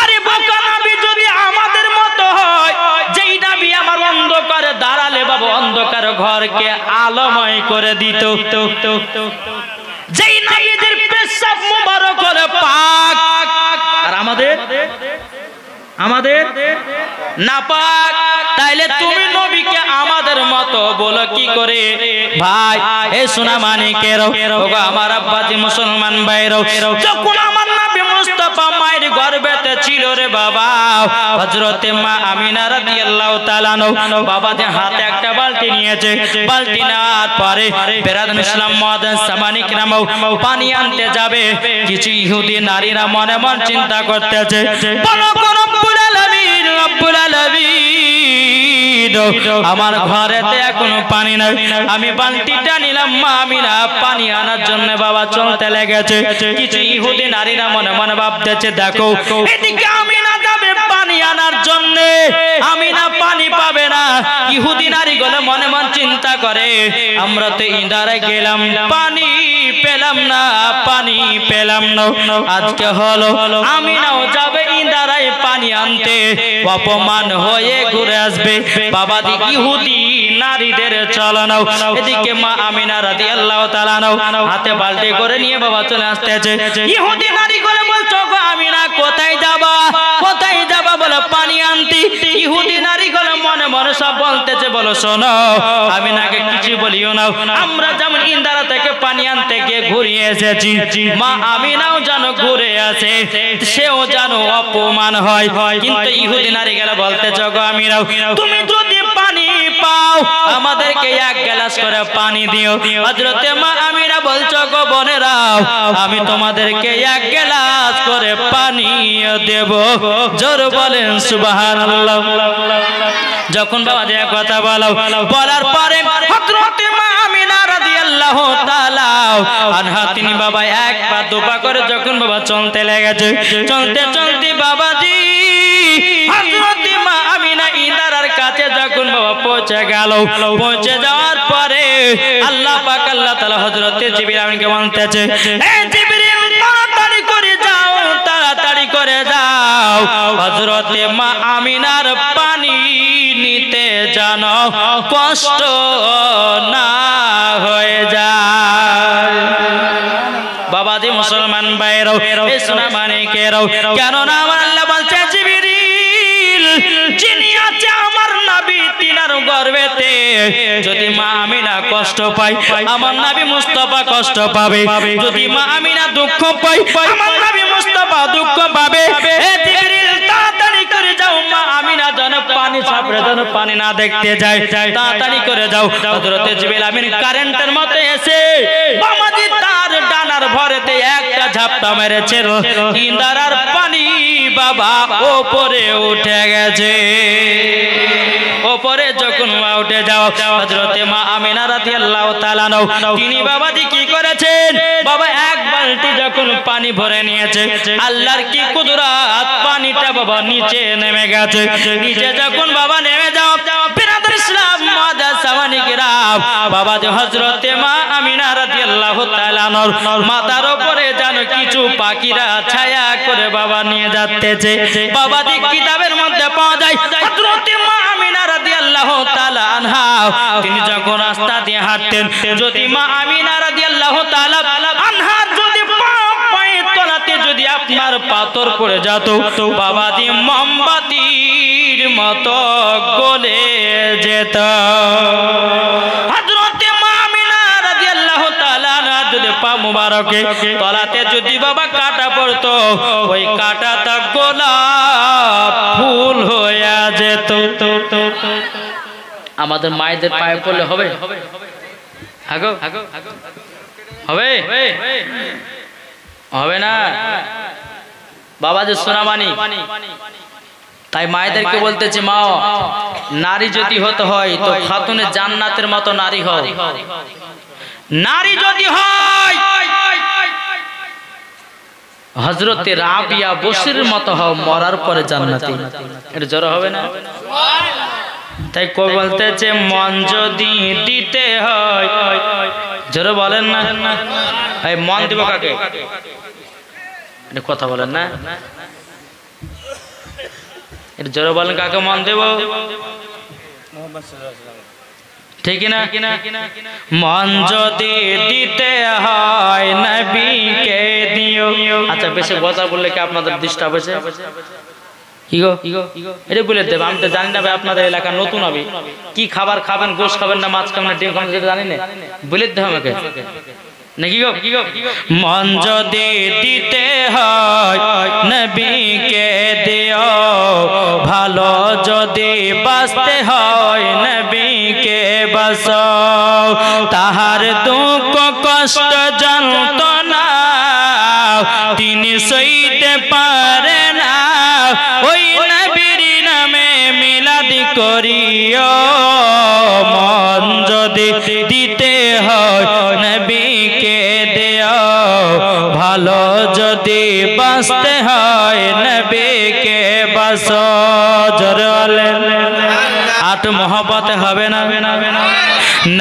আরে বোকা নবী যদি আমাদের মতো হয়, যেই নবী আমার অন্ধকারে দাঁড়ালে বাবা অন্ধকার ঘরকে আলোময় করে দিত, যেই নবীদের পেশাব মুবারক হলো পাক, আর আমাদের নাপাক, তাইলে তুমি নবীকে আমাদের মতো বলো কি করে? ভাই এ সোনা মানিকেরও, ওগো আমার আব্বাজি মুসলমান ভাইরও, যখন আমার নবী মুস্তাফা মায়ের গর্ভেতে ছিল রে বাবা, হযরতে মা আমিনা রাদিয়াল্লাহু তাআলা আনহা বাবাদের হাতে একটা বালতি নিয়েছে, বালতি নেওয়ার পরে বেরাদুল ইসলাম মুআদ্দিন সামানি কিরামও পানি আনতে যাবে, কিছু ইহুদি নারীরা মনে মন চিন্তা করতেছে, বলো রব্বুল আলামিন, রব্বুল আলামিন, আমার ঘরেতে এখনো পানি নাই, আমি বালতিটা নিলাম, মা আমিনা পানি আনার জন্য বাবা চলতে লেগেছে। কিছু ইহুদি নারীরা মনে মনে ভাবতেছে, দেখো এদিকে আমিনা যাবে পানি আনার জন্য, আমিনা পানি পাবে না। ইহুদি নারীগুলো মনে মন চিন্তা করে, আমরা তো ইন্দারে গেলাম পানি পেলাম না, পানি পেলাম না, আজকে হলো আমিনাও যাবে ইন্দারায় পানি আনতে, অপমান হয়ে ঘুরে আসবে। বাবা দি ইহুদি নারীদের চলনাও, এদিকে মা আমিনা রাদিয়াল্লাহু তাআলা হাতে বালতি করে নিয়ে বাবা চলে আসতেছে। ইহুদি নারীগুলো বলছো, গো আমিনা কোথায় যাবা, কোথায় যাবা বলো পানি আনতে। ইহুদি নারীগুলো মনে মনে সব বলতেছে, বলো শোনো আমিনাকে কিছু বলিও না, আমরা যেমন ইন্দারা থেকে পানি আনতে গিয়ে ঘুরিয়ে এসেছি, মা আমিনাও যেন ঘুরে আসে, সেও যেন অপমান হয়। কিন্তু ইহুদি নারীগুলো বলতেছে, গো আমিনাও তুমি যদি পানি পাও আমাদেরকে এক গ্লাস করে পানি দিও। হযরতে মা আমিনা বলছো, গো বোনেরাও আমি তোমাদেরকে এক গ্লাস করে পানি দেব। জোর বলেন সুবহানাল্লাহ। যখন বাবা যে কথা বলার পরে হযরতে মা আমিনা রাদিয়াল্লাহু তাআলা আনহা তিনি বাবা এক পা দুপা করে যখন বাবা চলতে লেগেছে, চলতে চলতে বাবাজি হযরতে মা আমিনা ইন্দারার কাছে যখন বাবা পৌঁছে গেল, পৌঁছে যাওয়ার পরে আল্লাহ পাক আল্লাহ তাআলা হযরতে জিবরিল আমিনকে বলতেছে, হে জিবরিল তাড়াতাড়ি করে যাও, তাড়াতাড়ি করে যাও, হযরতে মা আমিনার পানি নিতে জানো কষ্ট না হয়ে যায়। বাবাজি মুসলমান ভাইরাও, এই সোনা মানিকেরাও, কেন না আমার আল্লাহ বলছে, জিবরিল যিনি আছে আমার নবী তিনার গর্ভেতে যদি মা আমিনা কষ্ট পায়, আমার নবী মুস্তাফা কষ্ট পাবে, যদি মা আমিনা দুঃখ পায়, আমার নবী মুস্তাফা দুঃখ পাবে। হে জিবরিল তাড়াতাড়ি করে যাও, মা আমিনা যেন পানি ছাপড়ে যেন পানি না দেখতে যায়, তাড়াতাড়ি করে যাও। হযরতে জিবরিল আমিন কারেন্টের মতো এসে বাবাজি তার ডানার ভরেতে একটা ঝাপটা মেরেছে, ইন্দারার পানি বাবা ওপরে উঠে গেছে। ওপরে যখন উঠে যাও, হযরতে মা আমিনা রাদিয়াল্লাহু তাআলা তিনি বাবাজি কি করেছেন, বাবা এক বালতি যখন পানি ভরে নিয়েছে, আল্লাহর কি কুদরত, পানিটা বাবা নিচে নেমে গেছে। নিচে যখন বাবা নেমে যাও, বিরাদুল ইসলাম মুআদ্দিন সামানি কিরাম, বাবাজি হযরতে মা আমিনা রাদিয়াল্লাহু তাআলা মাথার উপরে যেন কিছু পাখিরা ছায়া করে বাবা নিয়ে যাচ্ছে। বাবাজি কিতাবের মধ্যে পাওয়া যায়, হযরতে মা আমিনা রাদিয়াল্লাহু তাআলা আনহা তিনি যখন রাস্তা দিয়ে হাঁটতেন, যদি মা আমিনা রাদিয়াল্লাহু তাআলা আনহা যদি পায়ের তলাতে যদি আপনার পাথর পড়ে যেত, বাবাজি মোমবাতির মতো গলে যেত। হযরতে মা আমিনা রাদিয়াল্লাহু তাআলা যদি পা মুবারকে তলাতে যদি বাবা কাটা পড়তো, ওই কাটাটা গোলাপ ফুল হয়ে যেত। আমাদের মায়েদের পায়ে পড়লে হবে, হবে হবে না বাবা যে সোনামানি। তাই মায়েদেরকে বলতেছে, মা নারী যদি হতে হয় তো খাতুনে জান্নাতের মতো নারী হও, নারী যদি হয় হযরতে রাবিয়া বসিরের মতো হও, মরার পরে জান্নাতি। এটা জোর হবে না? তাই কই বলতেছে, মন যদি দিতে হয়, জোরে বলেন না, এই মন দিব কাকে? এটা কথা বলেন না। এটা জোরে বলেন কাকে মন দেব? ঠিক না? মন যদি দিতে হয় নবীকে দিও। আচ্ছা বেশি কথা বললে কি আপনাদের ডিস্টার্ব হয়েছে? কি গো এটা বলে দেবে। আমি তো জানি না ভাই, আপনাদের এলাকা নতুন হবে, কি খাবার খাবেন, গোশ খাবেন না মাছ খাবেন না ডিম খাবেন সেটা জানি না, বলে দিতে হবে আমাকে নাকি গো? মন যদি দিতে হয় নবীকে দিও, ভালো যদি বাঁচতে হয় নবীকে বাঁচাও। তাহার দুঃখ কষ্ট যন্ত্রণা তিনি সইতে পারে না, ওই নবীর নামে মিলাদ করিও। মন যদি দিতে হয় নবীকে দিও, ভালো যদি বাঁচতে হয় নবীকে বাঁচো। জোরে বলেন আট মহব্বত হবে না?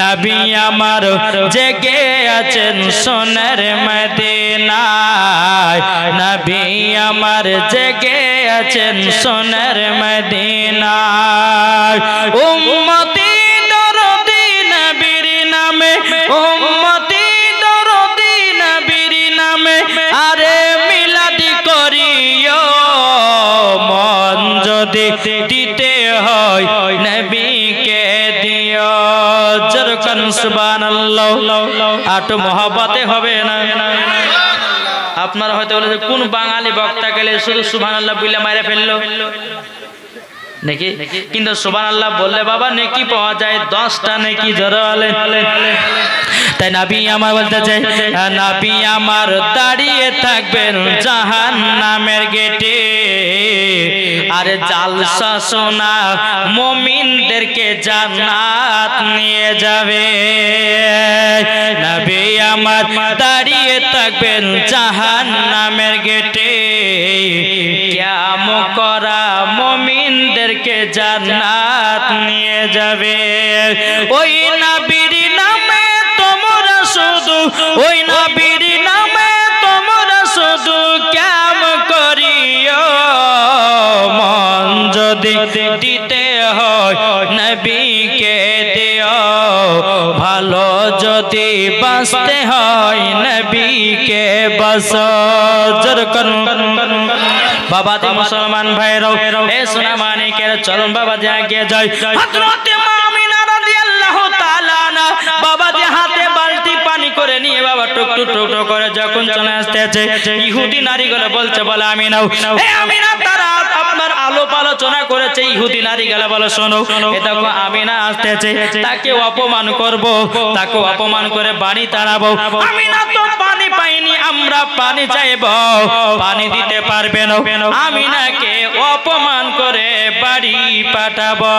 নবী আমার জেগে আছেন সোনার মদিনায়, নবী আমার জেগে আছেন সোনার মদিনায়। উম্মতি দরদি নবীর নামে, উম্মতি দরদি নবীর নামে আরে মিলাদ করিও। মন যদি দিতে হয় নবীকে দিও। জরকান সুবহানাল্লাহ। আট মহব্বতে হবে না? আপনারা হয়তো বলে কোন বাঙালি বক্তা গেলে শুধু সুবহানাল্লাহ বলে মাইরে ফেললো নাকি? কিন্তু সুবহানাল্লাহ বললে বাবা নেকি পাওয়া যায় 10টা নেকি। জোরে বলেন। তাই নবী আমার বলতেছে, নবী আমার দাঁড়িয়ে থাকবেন জাহান্নামের গেটে, আরে জালসা শোনা মুমিনদেরকে জান্নাত নিয়ে যাবে। নবী আমার দাঁড়িয়ে থাকবেন জাহান্নামের গেটে, কিয়ামত করা মুমিনদেরকে জান্নাত নিয়ে যাবে। ওই নবীর নামে তোমরা শুধু, ওই নবীর নামে তোমরা শুধু কিয়ামত করিও। মন যদি দিতে হয় নবীকে দিও, ভালো যদি বাঁচতে হয় নবীকে বাঁচো। জোরে করুন বাবা যে মুসলমান ভাইরাও, এ সোনা মানিকের চলুন বাবা যে আগে যাই। হযরত মা আমিনা রাদিয়াল্লাহু তাআলা না বাবা যে হাতে বালতি পানি করে নিয়ে বাবা টুক টুক টুক টুক করে যখন চলে আসতেছে, ইহুদি নারীগুলো বলছে বলে আমিনাও, হে আমিনা তারা আপনার আলোপ আলোচনা করেছে। ইহুদি নারীগুলো বলে শোনো, এ দেখো আমিনা আসতেছে, তাকে অপমান করব, তাকে অপমান করে বাড়ি তাড়াবো। আমিনা তো পানি পাইনি, আমরা পানি চাইব, পানি দিতে পারবে না, আমিনাকে অপমান করে বাড়ি পাঠাবো।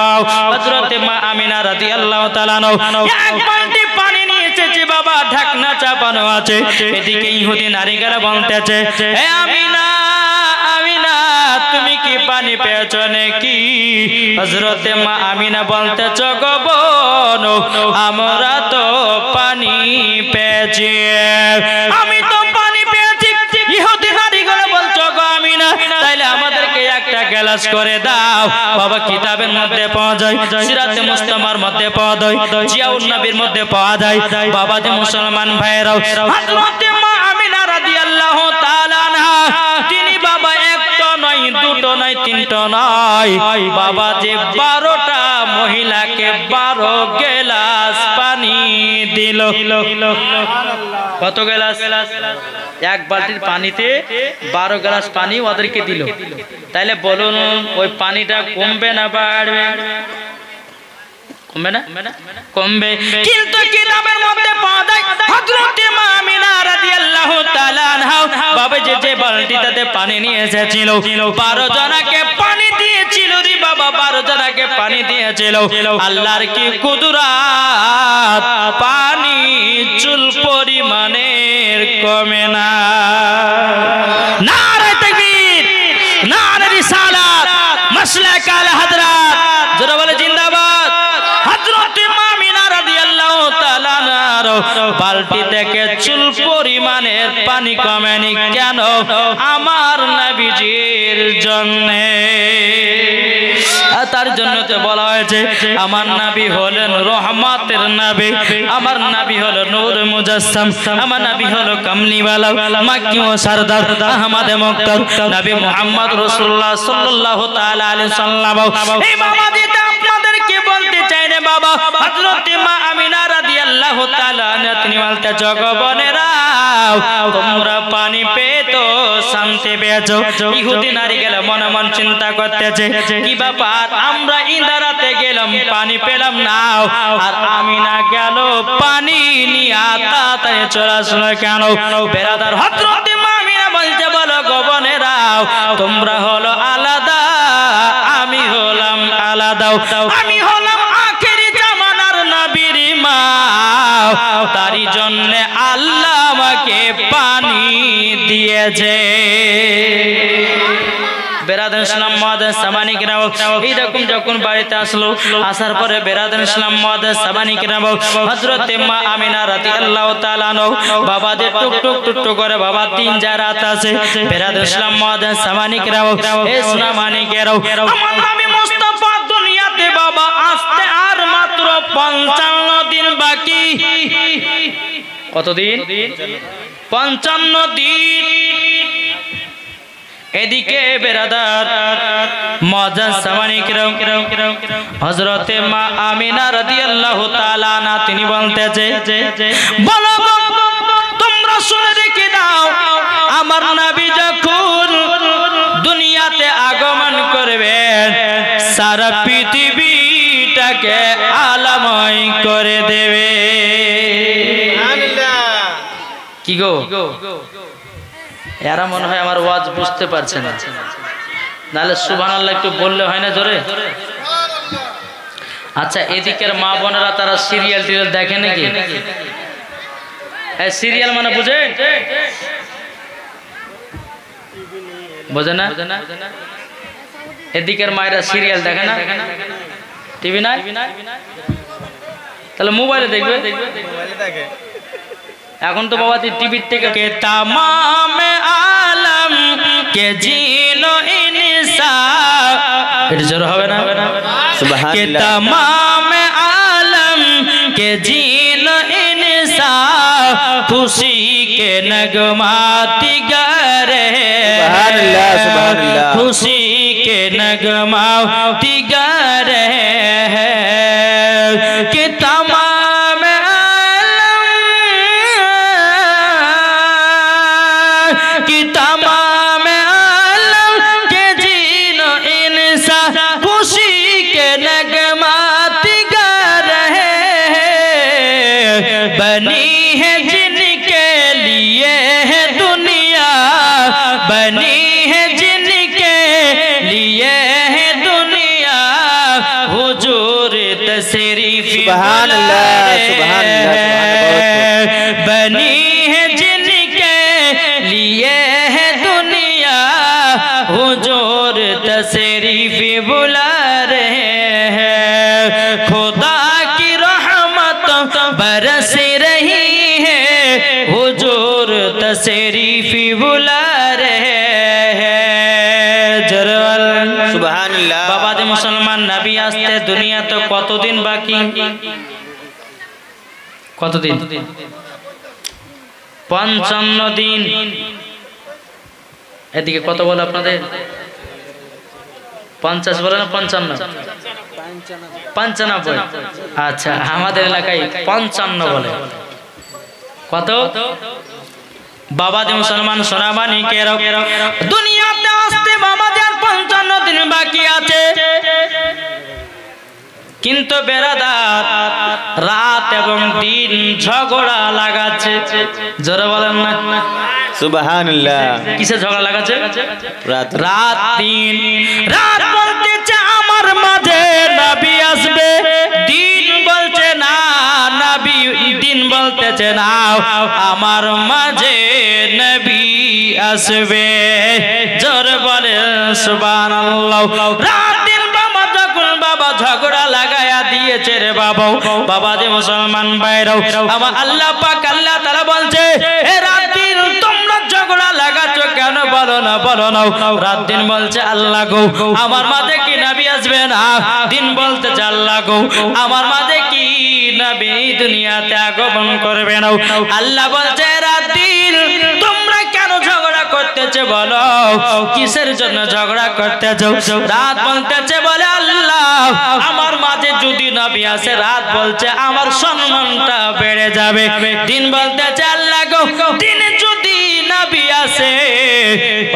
হযরত মা আমিনা রাদিয়াল্লাহু তাআলা এক বালতি পানি নিয়ে এসেছে বাবা, ঢাকনা চাপানো আছে। এদিকে ইহুদি নারীরা বলতেছে, হে আমিনা, আমিনা তুমি কি পানি পেয়েছো নাকি? হযরত মা আমিনা বলতেছে, গো বোন আমরা তো পানি পেয়েছি, আমি তো পানি পেয়েছি। ইহুদি নারীগুলো বলছো গো আমিনা তাইলে আমাদেরকে একটা গ্লাস করে দাও। বাবা কিতাবের মধ্যে পাওয়া যায়, সিরাতে মুস্তামার মধ্যে পাওয়া যায়, জিয়াউন নবীর মধ্যে পাওয়া যায়। বাবা যে মুসলমান ভাইরাও, হযরত মা আমিনা রাদিয়াল্লাহু তাআলা আনহা তিনি বাবা একটা নয়, দুটো নয়, তিনটা নয়, বাবা যে 12টা মহিলাকে 12 গ্লাস পানি দিল। কত গ্লাস? এক বালতির পানিতে 12 গ্লাস পানি ওদেরকে দিল। তাইলে বলুন ওই পানিটা কমবে না বাড়বে? কমবে না? কমবে। কিন্তু কিতাবের মধ্যে পাওয়া যায় হযরত মা আমিনা রাদিয়াল্লাহু তাআলা আনহা বাবা যে বালতিটাতে পানি নিয়ে এসেছিল 12 জনকে পানি দিয়েছিল রে বাবা, 12 জনকে পানি দিয়েছিল। আল্লাহর কি কুদরত, পানি চুল পরিমাণের কমে না। নারে তাকবীর, নারে রিসালাত, মাসলাক আলে হযরত, জোরে বলে জিন্দাবাদ। হযরত মা আমিনা রাদিয়াল্লাহু তাআলা বালতি থেকে চুল পরিমাণের পানি কমেনি কেন? আমার নবীজির জন্য। তার জন্য তো বলা হয়েছে আমার নবী হলেন রহমতের নবী, আমার নবী হলো নূর মুজাসসাম, আমার নবী হলো কামলিওয়ালা মাক্কি ও সরদার আহমদ মুক্তার নবী মুহাম্মদ রাসূলুল্লাহ সাল্লাল্লাহু তাআলা আলাইহি সাল্লাম। এই বাবা দিতে আপনাদেরকে বলতে চাই রে বাবা, হযরত মা আমিনা রাদিয়াল্লাহু তাআলা আনহা তিনি বলতে জগবনেরা তোমরা পানি পেয়ে তো শান্তি পেয়েছো। ইহুদি নারী গেল মনে মন চিন্তা করতেছে কি ব্যাপার, আমরা ইন্দারাতে গেলাম পানি পেলাম না, আর আমিনা গেল পানি নিয়ে তাড়াতাড়ি চলে আসলো কেন? বেরাদার হযরত মা আমিনা বলছে বলো গোবনেরা তোমরা হলো আলাদা, আমি হলাম আলাদা, আমি হলাম আখেরি জামানার নবীর মা, তারই জন্য আল্লাহ আমাকে পানি দিয়েছে। বেরাদার ইসলাম মুআদ্দাস সামানি কিরাম এইরকম যখন বাড়িতে আসলো, আসার পরে বেরাদার ইসলাম মুআদ্দাস সামানি কিরাম হযরত মা আমিনা রাদিয়াল্লাহু তাআলা বাবাদের টুক টুক টুক টুক করে বাবা দিন যা রাত আছে। বেরাদার ইসলাম মুআদ্দাস সামানি কিরাম এ সামানি কিরাম আমার নবী মুস্তাফা দুনিয়াতে বাবা আসতে আর মাত্র 55 দিন বাকি। কতদিন? 55 দিন। এদিকে বেরাদার মুআদ্দাস সামানি কিরাম হযরত মা আমিনা রাদিয়াল্লাহু তাআলা আনহা তিনি বলতেছে বলো তোমরা শুনে রেখে দাও, আমার নবী যখন দুনিয়াতে আগমন করবেন সারা পৃথিবীটাকে আলোময় করে দেবে। কি গো এরা মনে হয় আমার ওয়াজ বুঝতে পারছে না, নাহলে সুবহানাল্লাহ একটু বললে হয় না জোরে? আচ্ছা এদিকের মা বোনেরা তারা সিরিয়াল টিরিয়াল দেখে নাকি? সিরিয়াল মানে বুঝে বোঝে না? এদিকের মায়েরা সিরিয়াল দেখে না, টিভি নাই, তাহলে মোবাইলে দেখবে। এখন তো বাবা টিভির থেকে কে তামাম আলম কে জিনো ইনসা, এটা জোর হবে না? সুবহানাল্লাহ। কে তামাম আলম কে জিনো ইনসা খুশি কে নগমাতি গরে, সুবহানাল্লাহ সুবহানাল্লাহ, খুশি কে নগমাতি गरे हैं कि तमाम आलम के जीनो इंसा खुशी के नगमात गा रहे हैं, बनी है जिनके लिए है दुनिया, बनी है जिनके लिए है दुनिया, हुजूर तशरीफ सुभान अल्लाह सुभान अल्लाह, बनी है जिनके लिए है दुनिया, हुजूर तशरीफ बुला रहे हैं, खुदा की रहमत बरस रही है, हुजूर तशरीफ बुला रहे हैं। जरवल सुभान अल्लाह। बाबा दे मुसलमान नबी आस्ते दुनिया तो কতদিন বাকি? কতদিন? 55 দিন। এদিকে কত বলে আপনাদের? 50 বলে না 55? 95। আচ্ছা আমাদের এলাকায় 55 বলে। কত? বাবা দে মুসলমান সোনাবানি কেরো দুনিয়াতে আসতে বাবা দে 55 দিন বাকি আছে, কিন্তু বেরাদার রাত এবং দিন ঝগড়া লাগাচ্ছে। জোরে বলেন না সুবহানাল্লাহ। কিসে ঝগড়া লাগাচ্ছে? রাত দিন। রাত বলতেছে আমার মাঝে নবী আসবে, দিন বলছে না নবী, দিন বলতেছে না আমার মাঝে নবী আসবে। জোরে বলেন সুবহানাল্লাহ। রাত দিন বাবা যখন বাবা ঝগড়া লাগায়া দিয়েছে রে বাবা, বাবা যে মুসলমান ভাইরাও আমার আল্লাহ পাক আল্লাহ তাআলা বলছে এ রাত দিন তোমরা ঝগড়া লাগাচ্ছ কেন? বলো না বলো না। রাত দিন বলছে আল্লাহ গো আমার মাঝে কি নবী আসবে না, দিন বলতে আল্লাহ গো আমার মাঝে কি নবী দুনিয়াতে আগমন করবে না। আল্লাহ বলছে রাত দিন তোমরা কেন ঝগড়া করতেছে বলো, কিসের জন্য ঝগড়া করতেছো? রাত বলতেছে বলে আল্লাহ আমার মাঝে যদি নবী আসে, রাত বলছে আমার সম্মানটা বেড়ে যাবে। দিন বলতেছে আল্লাহ গো দিনে যদি নবী আসে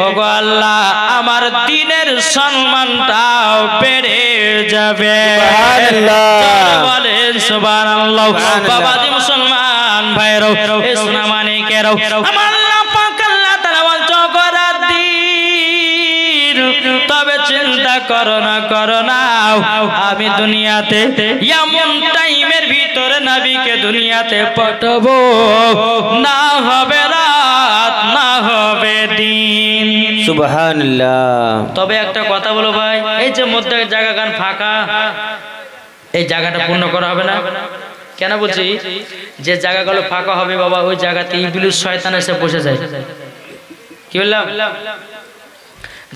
ওগো আল্লাহ আমার দিনের সম্মানটাও বেড়ে যাবে। বলেন সুবহানাল্লাহ। বাবাজি মুসলমান ভাইরা এ সোনা মানিকেরা, আমার আল্লাহ পাক আল্লাহ তাআলা বলছে রাত দিন তবে চিন্তা করো না আমি দুনিয়াতে এমন টাইমের ভিতরে নবীকে দুনিয়াতে পাঠাবো, না হবে রাত না হবে দিন। সুবহানাল্লাহ। তবে একটা কথা বলো ভাই, এই যে মধ্যে জায়গাখান ফাঁকা, এই জায়গাটা পূর্ণ করা হবে না? কেন বলছি, যে জায়গাগুলো ফাঁকা হবে বাবা ওই জায়গাতে ইবলিস শয়তান এসে বসে যায়। কি বললাম?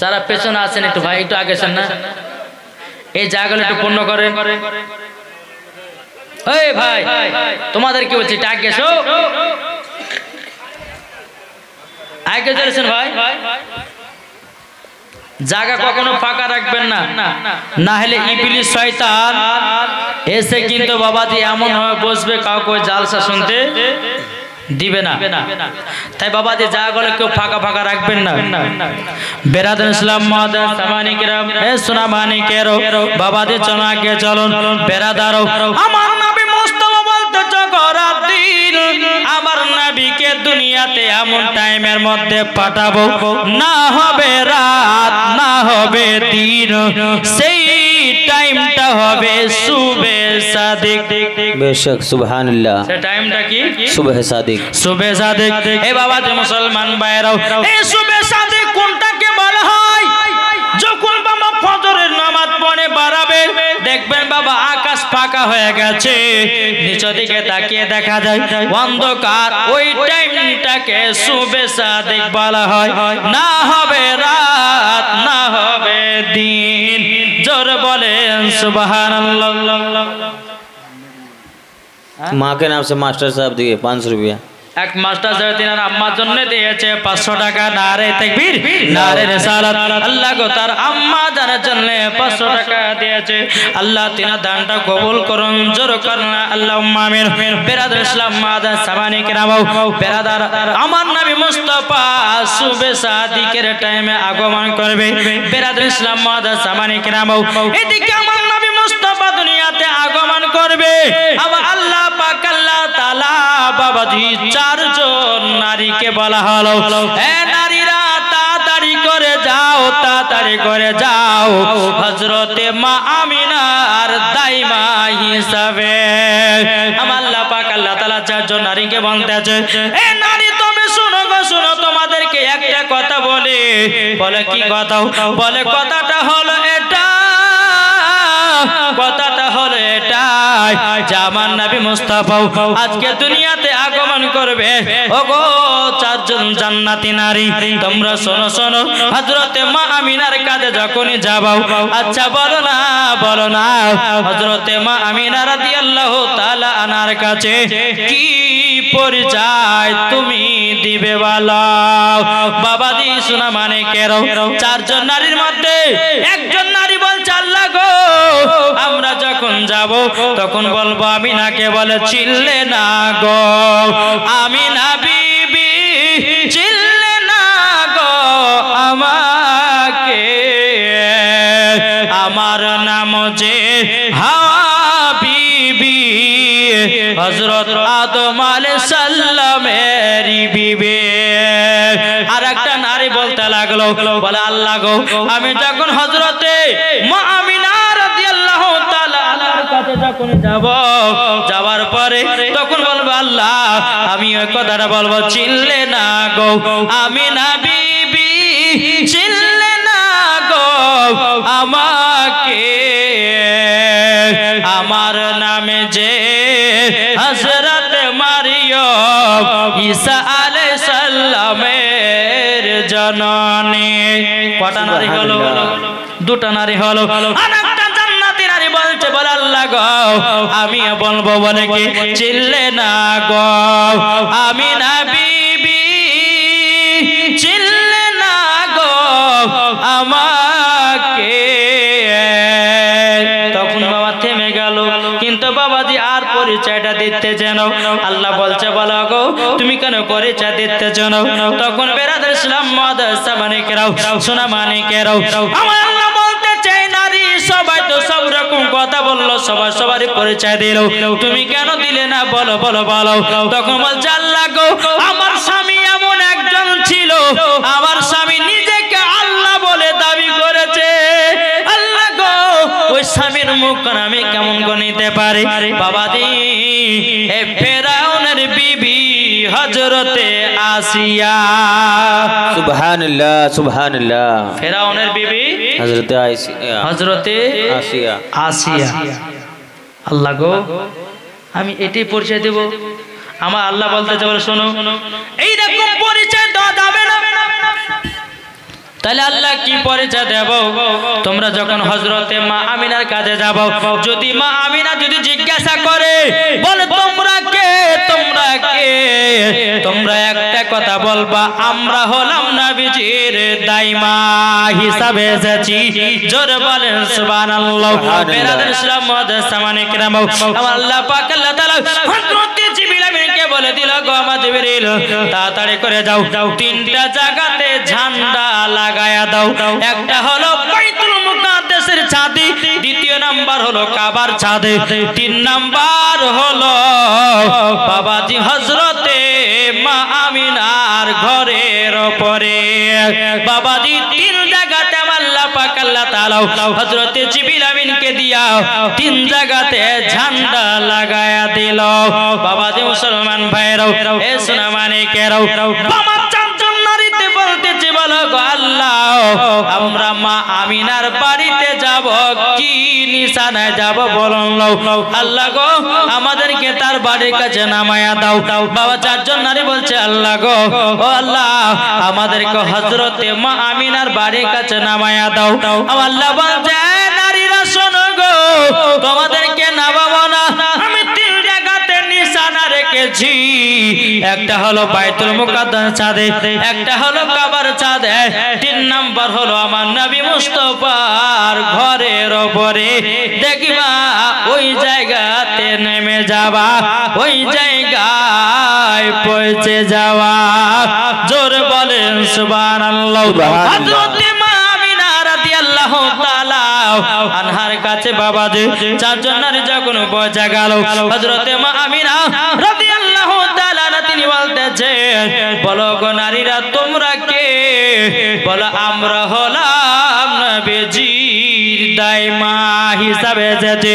যারা পেছনে আছেন একটু ভাই একটু আগে আছেন না, এই জায়গাগুলো একটু পূর্ণ করেন। এই ভাই তোমাদের কি বলছি আগে এসো, আগে চলেছেন ভাই। জায়গা কখনো ফাঁকা রাখবেন না, না হলে ইবলিস শয়তান এসে কিন্তু বাবাজি এমন ভাবে বসবে কাউকে জালসা শুনতে দিবে না। তাই বাবাজি জায়গাগুলো কেউ ফাঁকা ফাঁকা রাখবেন না। বেরাদার ইসলাম মাদার সামানি কিরাম এ সোনা মানিকেরো বাবাজি চলো আগে চলুন বেরাদারো। আমার নবী মুস্তাফা বলতে রাত দিন আমার নবীকে দুনিয়াতে এমন টাইমের মধ্যে পাঠাবো, না হবে রাত না হবে দিন, সেই টাইমটা হবে সুবে সাদিক। বেশক সুবহানাল্লাহ। সেই টাইমটা কি? সুবে সাদিক। সুবে সাদিক। এ বাবা যে মুসলমান ভাইরাও, এই সুবে সাদিক কোনটাকে বলা হয়? যখন বাবা ফজরের নামাজ পড়ে বাড়াবে দেখবেন বাবা আকাশ ফাঁকা হয়ে গেছে, নিচের দিকে তাকিয়ে দেখা যায় অন্ধকার, ওই টাইমটাকে সুবে সাদিক বলা হয়। না হবে রাত না হবে দিন, জোর বলেন সুবহানাল্লাহ। माँ के नाम से मास्टर साहब दिए 500 रुपया। এক মাস্টার সাহেব তিনার আম্মার জন্য দিয়েছে 500 টাকা। নারে তাকবীর নারে রিসালাত। আল্লাহ গো তার আম্মা জানার জন্য 500 টাকা দিয়েছে। আল্লাহ তিনার দানটা কবুল করুন, জোর করুন আল্লাহুম্মা আমিন। বেরাদার ইসলাম মাদার সামানি কিরাম, বেরাদার আমার নবী মুস্তাফা সুবে সাদিকের টাইমে আগমন করবে। বেরাদার ইসলাম মাদার সামানি কিরাম, এদিকে আমার নবী মুস্তাফা দুনিয়াতে আগমন করবে। আবার আল্লাহ পাক আল্লাহ তাআলা বাবাজি চারজন নারীকে বলা হলো, এ নারীরা তাড়াতাড়ি করে যাও, তাড়াতাড়ি করে যাও হযরতে মা আমিনার দাইমা হিসাবে। আমার আল্লাহ পাক আল্লাহ তাআলা চারজন নারীকে বলতেছে, এ নারী তুমি শুনো গো শুনো, তোমাদেরকে একটা কথা বলে। বলে কি কথা? বলে কথাটা হলো এটা, কথাটা হলো এটাই যে আমার নবী মুস্তাফা আজকে দুনিয়াতে আগমন করবে। ওগো চারজন জান্নাতি নারী তোমরা শোনো শোনো, হযরতে মা আমিনার কাছে যখনই যাবাও, আচ্ছা বলো না হযরতে মা আমিনা রাদিয়াল্লাহু তাআলা আনার কাছে কি পরিচয় তুমি দিবে বলো? বাবাজি শোনা মানে কেরো, চারজন নারীর মধ্যে একজন নারী বলছে আল্লাহ গো আমরা যখন যাব তখন বলবো আমিনাকে বলে চিল্লে না গো আমিনা বিবি, চিল্লে না গো আমাকে, আমার নাম যে হাওয়া বিবি, হযরত আদম আলাইহিস সালামের বিবি। আর একটা নারী বলতে লাগলো, বলে আল্লাহ গো আমি যখন হযরতে মা আমিনা রাদিয়াল্লাহু তাআলা আনহার কাছে যখন যাব, যাওয়ার পরে তখন বলবো আল্লাহ আমি ওই কথাটা বলবো চিল্লে না গো আমিনা বিবি, চিল্লে না গো আমাকে, আমার নামে যে হযরত মারিয়ম ঈসা আলাইহিস সালামের জননী। কটা নারী হলো? দুটা নারী হলো। আর একটা জান্নাতি নারী বলছে বলে আল্লাহ গো আমি বলবো বলে কি চিল্লে না গো আমিনা বিবি চিল্লে না গো আমাকে। তখন বাবা থেমে গেল, কিন্তু বাবাজি আর পরিচয়টা দিতে যেন আল্লাহ বলছে বলো গো তুমি কেন পরিচয় দিতে যেন? তখন বেরাদার ইসলাম মাদ্রাসা মানিকেরাও সোনা মানিকেরাও আমার আল্লাহ বলতে চাই নারী সবাই তো সব রকম কথা বললো, সবাই সবারই পরিচয় দিল, তুমি কেন দিলে না বলো বলো বলো। তখন বলছে আল্লাহ গো আমার স্বামী এমন একজন ছিল, আমার স্বামী নিজেকে আল্লাহ বলে দাবি করেছে, আল্লাহ গো ওই স্বামীর মুখ আমি কেমন করে নিতে পারি? বাবাজি হে ফেরাউনের বিবি হযরতে আসিয়া। সুবহানাল্লাহ সুবহানাল্লাহ। ফেরাউনের বিবি হযরতে আসিয়া, হযরতে আসিয়া আসিয়া। আল্লাহ গো আমি এটাই পরিচয় দেব? আমার আল্লাহ বলতে চাই শোনো এইরকম পরিচয় দেওয়া যাবে না। তাহলে আল্লাহ কি পরিচয় দেব? তোমরা যখন হযরতে মা আমিনার কাছে যাব, যদি মা আমিনা যদি জিজ্ঞাসা করে বলে তোমরা কে তোমরা কে, তোমরা একটা কথা বলবা আমরা হলাম নবীজির দাইমা হিসাবে এসেছি। জোরে বলেন সুবহানাল্লাহ। বেরাদার ইসলাম মাদ্রাসা মানিকেরাম আমার আল্লাহ পাক আল্লাহ তাআলা হযরতে জিবরিল আমিনকে বলে দিল গো আমার জিবরিল তাড়াতাড়ি করে যাও, তিনটা জায়গাতে ঝান্ডা লাগায়া দাও। একটা হলো বাইতুল মুকাদ্দাসের ছাদে, দ্বিতীয় নাম্বার হলো কাবার ছাদে, তিন নাম্বার হলো বাবাজি হযরতে মা আমিনার ঘরের উপরে। বাবাজি তিন জায়গাতে আল্লাহ পাক আল্লাহ তাআলা হযরতে জিবরিল আমিনকে দিয়া তিন জায়গাতে ঝান্ডা লাগায়া দিল। বাবাজি মুসলমান ভাইরাও এ সোনা মানিকেরাও আমার চারজন নারীতে বলতেছে বলো গো আল্লাহ আমরা মা আমিনার বাড়িতে যাব, কি নিশানায় যাব বলুন আল্লাহ গো আমাদেরকে তার বাড়ির কাছে নামায়া দাও। বাবা চারজন নারী বলছে আল্লাহ গো ও আল্লাহ আমাদেরকে হযরতে মা আমিনার বাড়ির কাছে নামায়া দাও। আল্লাহ বলছে নারীরা শোনো গো তোমাদেরকে নামাবো না, আমি তিন জায়গাতে নিশানা রেখেছি, একটা হলো বাইতুল মুকাদ্দাস ছাদে, একটা হলো কাবার ছাদে, তিন নাম্বার হলো আমার নবী মুস্তাফার ঘরের উপরে। দেখবা ওই জায়গাতে নেমে যাবা, ওই জায়গায় পৌঁছে যাওয়া। জোর বলেন সুবহানাল্লাহ। হযরতে মা আমিনা রাদিয়াল্লাহু তাআলা আনহার কাছে বাবাজি চারজন নারী যখন পৌঁছে গেল, হযরতে মা আমিনা রাদিয়াল্লাহু তাআলা তিনি বলতেছে বলো গো নারীরা তোমরা কে? বলো আমরা হলাম নবীজির দাইমা হিসাবে এসেছে,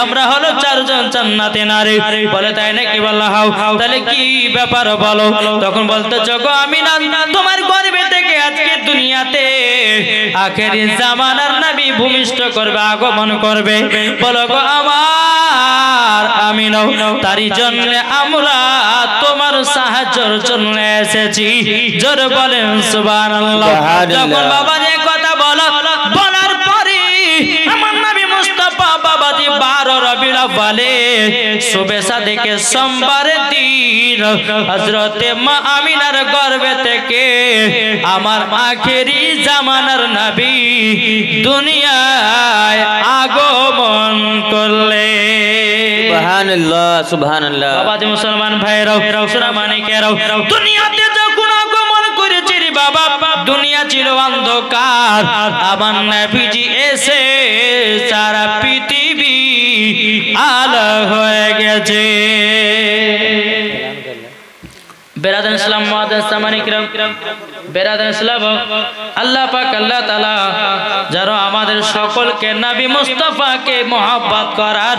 আমরা হলো চারজন জান্নাতি নারী। বলে তাই নাকি? বলা হাও তাহলে কি ব্যাপার বলো। তখন বলতেছে গো আমিনা তোমার গর্ভে থেকে আজকে দুনিয়াতে আখেরি জামানার নবী ভূমিষ্ঠ করবে, আগমন করবে। বলো গো আমার আমিনা তারই জন্য আমরা তোমার সাহায্যের জন্য এসেছি। জোরে বলেন সুবহানাল্লাহ। যখন বাবা যে কথা বলার পরে আমার নবী মুস্তাফা বাবাজি 12 রবিউল আউয়ালে শুভে সাদেকে সোমবারের দিন হযরতে মা আমিনার গর্ভে থেকে আমার আখেরি জামানার নবী দুনিয়ায় আগমন করলেন। সুবহানাল্লাহ সুবহানাল্লাহ। বাবাজি মুসলমান ভাইরাও সোনা মানিকেরাও দুনিয়াতে যখন আগমন করেছে রে বাবা দুনিয়া ছিল অন্ধকার, আমার নবীজি এসে সারা পৃথিবী আলো হয়ে গেছে। বেরাদান ইসলাম মাদ্রাসা মানিকরাম বেরাদান ইসলাম আল্লাহ পাক আল্লাহ তাআলা যারা আমাদের সকলকে নবী মুস্তাফাকে মহব্বত করার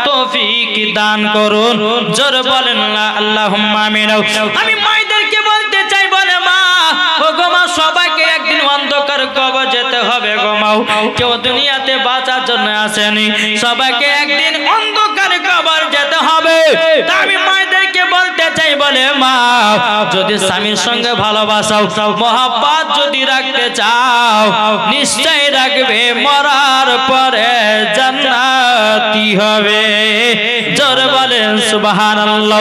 তৌফিক দান করুন। জোরে বলেন আল্লাহুম্মা আমিন। আমি মায়েদেরকে বলতে চাই বলে মা ও গো মা সবাইকে একদিন অন্ধকার কবর যেতে হবে গো মা, কেউ দুনিয়াতে বাঁচার জন্য আসেনি, সবাইকে একদিন অন্ধকার কবর যেতে হবে। তা আমি মায়েদেরকে বলতে চাই, বলে মা যদি স্বামীর সঙ্গে ভালোবাসাও মহব্বত যদি রাখতে চাও নিশ্চয় রাখবে, মরার পরে জান্নাতি হবে। জোরে বলেন সুবহানাল্লাহ।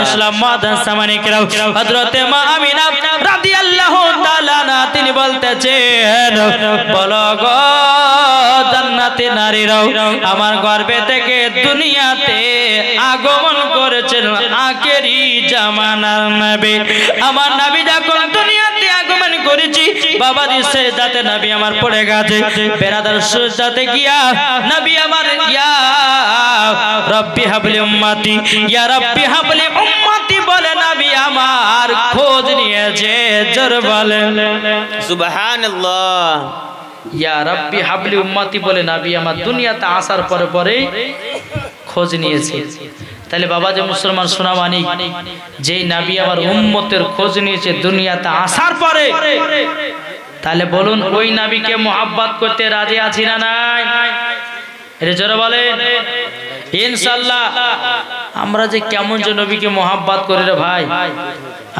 ইসলাম মাদান সামানিকরাও হযরতে মা আমিনা রাদিয়াল্লাহু তাআলা না তিনি বলতেছেন, বলো গো জান্নাতি নারীরাও আমার গর্ভে থেকে দুনিয়াতে আগমন করেছেন আখেরি জামানার নবী। আমার নবী যখন দুনিয়াতে আগমন করেছি বাবাজি সেজদাতে নবী আমার পড়ে গেছে, বেরাদার সেজদাতে গিয়া নবী আমার ইয়া রব্বি হাবলি উম্মতি, ইয়া রব্বি হাবলি উম্মতি বলে নবী আমার খোঁজ নিয়েছে। জোরে বলেন সুবহানাল্লাহ। ইয়া রব্বি হাবলি উম্মতি বলে নবী আমার দুনিয়াতে আসার পরে পরে খোঁজ নিয়েছে। তাহলে বাবা যে মুসলমান সোনা মানিক, যেই নবী আমার উম্মতের খোঁজ নিয়েছে দুনিয়াতে আসার পরে, তাহলে বলুন ওই নবীকে মোহাব্বত করতে রাজি আছি না নাই? এটা জোরে বলেন ইনশাআল্লাহ। আমরা যে কেমন যে নবীকে মোহাব্বত করি রে ভাই,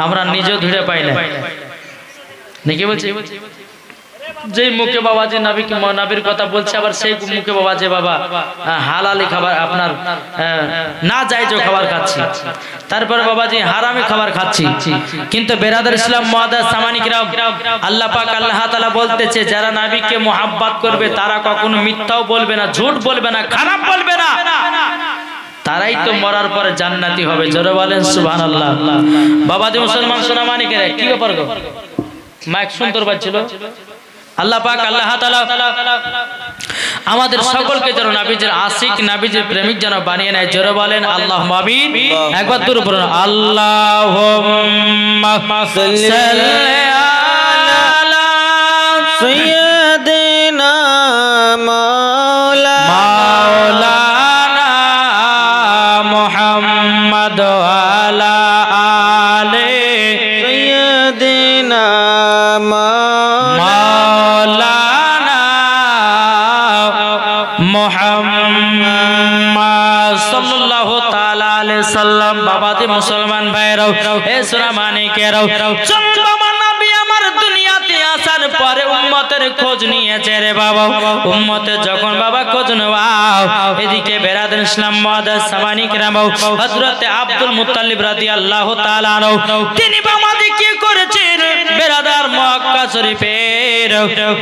আমরা নিজেও ধীরে পাই না নাকি বলছি? যেই মুখে বাবা যে নবীকে নবীর কথা বলছে, আবার সেই মুখে বাবা যে বাবা হালালি খাবার আপনার না যায় যে খাবার খাচ্ছি, তারপরে বাবা যে হারামি খাবার খাচ্ছি। কিন্তু বেরাদার ইসলাম মুআদ্দাস সামানিকরাম, আল্লাহ পাক আল্লাহ তাআলা বলতেছে যারা নবীকে মোহাব্বত করবে তারা কখনো মিথ্যাও বলবে না, ঝুট বলবে না, খারাপ বলবে না, তারাই তো মরার পরে জান্নাতি হবে। জোরে বলেন সুবহানাল্লাহ। বাবা যে মুসলমান সোনা মানিকেরা কি ব্যাপার গো, মাইক সুন্দর বাজছিল। আল্লাহ পাক আল্লাহ তাআলা আমাদের সকলকে যেন নবীজির আশিক নবীজির প্রেমিক যেন বানিয়ে নেয়। জোরে বলেন আল্লাহুম্মা আমিন। একবার দূর পড়ুন আল্লাহুম্মা সাল্লি আলা সাইয়্যিদিনা মাওলানা মুহাম্মদ আলা আলে সাইয়্যিদিনা মুহাম্মদ সাল্লাল্লাহু তাআলা আলাইহি সাল্লাম। বাবাজি মুসলমান ভাইরাও এ সোনা মানিকেরাও, আমার নবী আমার দুনিয়াতে আসার পরে উম্মতের খোঁজ নিয়েছে রে বাবা। উম্মতের যখন বাবা খোঁজ নাও, এদিকে বেরাদার ইসলাম মুআদ্দাস সামানিকরাম হযরতে আব্দুল মুত্তালিব রাদিয়াল্লাহু তাআলা আনহু তিনি বাবাজি কি করেছেন, বেরাদার মক্কা শরীফের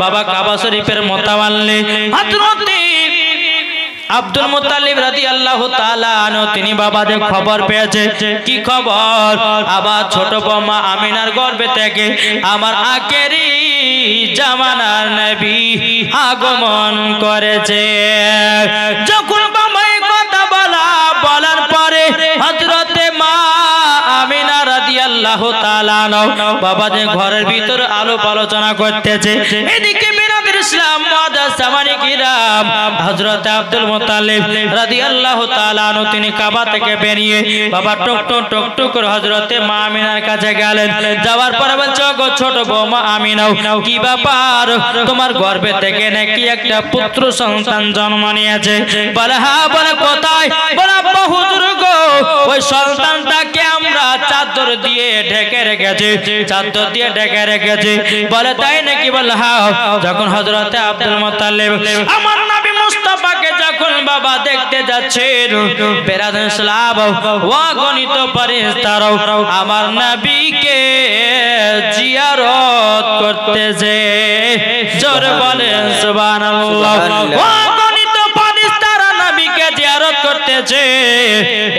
বাবা কাবা শরীফের মোতাওয়াল্লি হযরতে আব্দুল মুত্তালিব রাদিয়াল্লাহু তাআলা আনহু তিনি বাবাদের খবর পেয়েছে। কি খবর? আবার ছোট বৌমা আমিনার গর্ভে থেকে আমার আখেরি জামানার নবী আগমন করেছে। যখন বাবা এই কথা বলার পরে হযরতে মা আমিনা রাদিয়াল্লাহু তাআলা আনহু বাবাদের ঘরের ভিতর আলোপ আলোচনা করতেছে। এদিকে বেরাদার ইসলাম মুআদ্দাস সামানিকরাম হযরত আব্দুল মুত্তালিব রাদিয়াল্লাহু তাআলা আনহু তিনি কাবা থেকে বেরিয়ে বাবা টক টক করে হযরতে মা আমিনার কাছে গেলেন। যাওয়ার পরে বলছে গো ছোট বৌমা আমিনাও, কি ব্যাপার তোমার গর্ভে থেকে নাকি একটা পুত্র সন্তান জন্ম নিয়েছে? বলে হ্যাঁ। বলে কোথায়? বলে আব্বা হুজুর গো ওই সন্তানটাকে আমরা চাদর দিয়ে ঢেকে রেখেছি, চাদর দিয়ে ঢেকে রেখেছি। বলে তাই নাকি? বলে হ্যাঁ। যখন হযরতে আব্দুল মুত্তালিব আমার নবী মুস্তাফাকে যখন বাবা দেখতে যাচ্ছেন, বেরাদার ইসলাম অগণিত ফেরেশতারা আমার নবীকে জিয়ারত করতেছে। জোরে বলেন সুবহানাল্লাহ। অগণিত ফেরেশতারা নবীকে জিয়ারত করতেছে।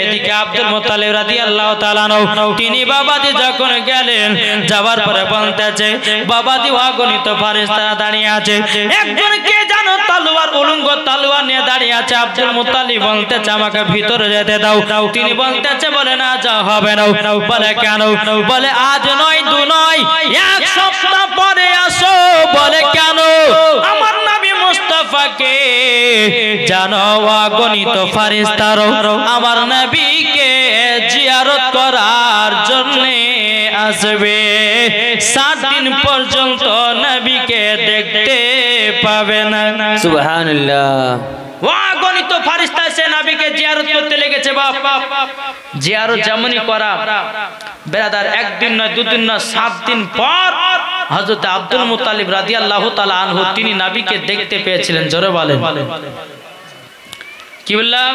এদিকে আব্দুল মুত্তালিব রাদিয়াল্লাহু তাআলা আনহু তিনি বাবাজি যখন গেলেন, যাওয়ার পরে বলতেছে বাবাজি অগণিত ফেরেশতারা দাঁড়িয়ে আছে, একজন কে জানো তলোয়ার উলঙ্গ তলোয়ার নিয়ে দাঁড়িয়ে আছে। আব্দুল মুত্তালিব বলতেছে আমাকে ভিতরে যেতে দাও। তিনি বলতেছে বলে না যা হবে না। বলে কেন? বলে আজ নয় দু নয় এক সপ্তাহ পরে আসো। বলে কেন? আমার নবী মুস্তাফাকে জানো অগণিত ফেরেশতারা আমার নবীকে জিয়ারত করার জন্য আসবে। 7 দিন পর্যন্ত নবীকে দেখতে পাবে পাবে না। সুবহানাল্লাহ। অগণিত ফারিস্তা এসে নবীকে জিয়ারত করতে লেগেছে বাপ। জিয়ারত যেমনই করা বেরাদার, একদিন নয়, দুদিন নয়, 7 দিন পর হযরত আব্দুল মুত্তালিব রাদিয়াল্লাহু তাআলা আনহু তিনি নবীকে দেখতে পেয়েছিলেন। জোরে বলেন কি বললাম?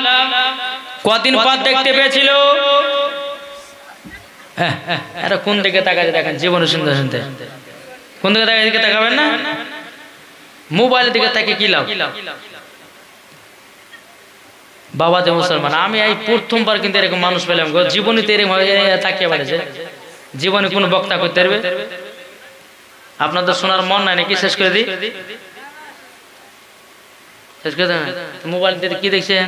কদিন পর দেখতে পেয়েছিল? এটা কোন দিকে তাকাচ্ছে দেখেন, জীবনে শুনতে শুনতে কোন দিকে তাকায়, দিকে তাকাবেন না, মোবাইলের দিকে তাকে কি লাভ? বাবা যে মুসলমান, আমি এই প্রথমবার কিন্তু এরকম মানুষ পেলাম গো, জীবনীতে এরকম তাকিয়ে বেড়েছে। জীবনে কোন বক্তা করতে পারবে? আপনাদের শোনার মন নাই নাকি? শেষ করে দিই, শেষ করে দেন। মোবাইল দিয়ে কি দেখছেন?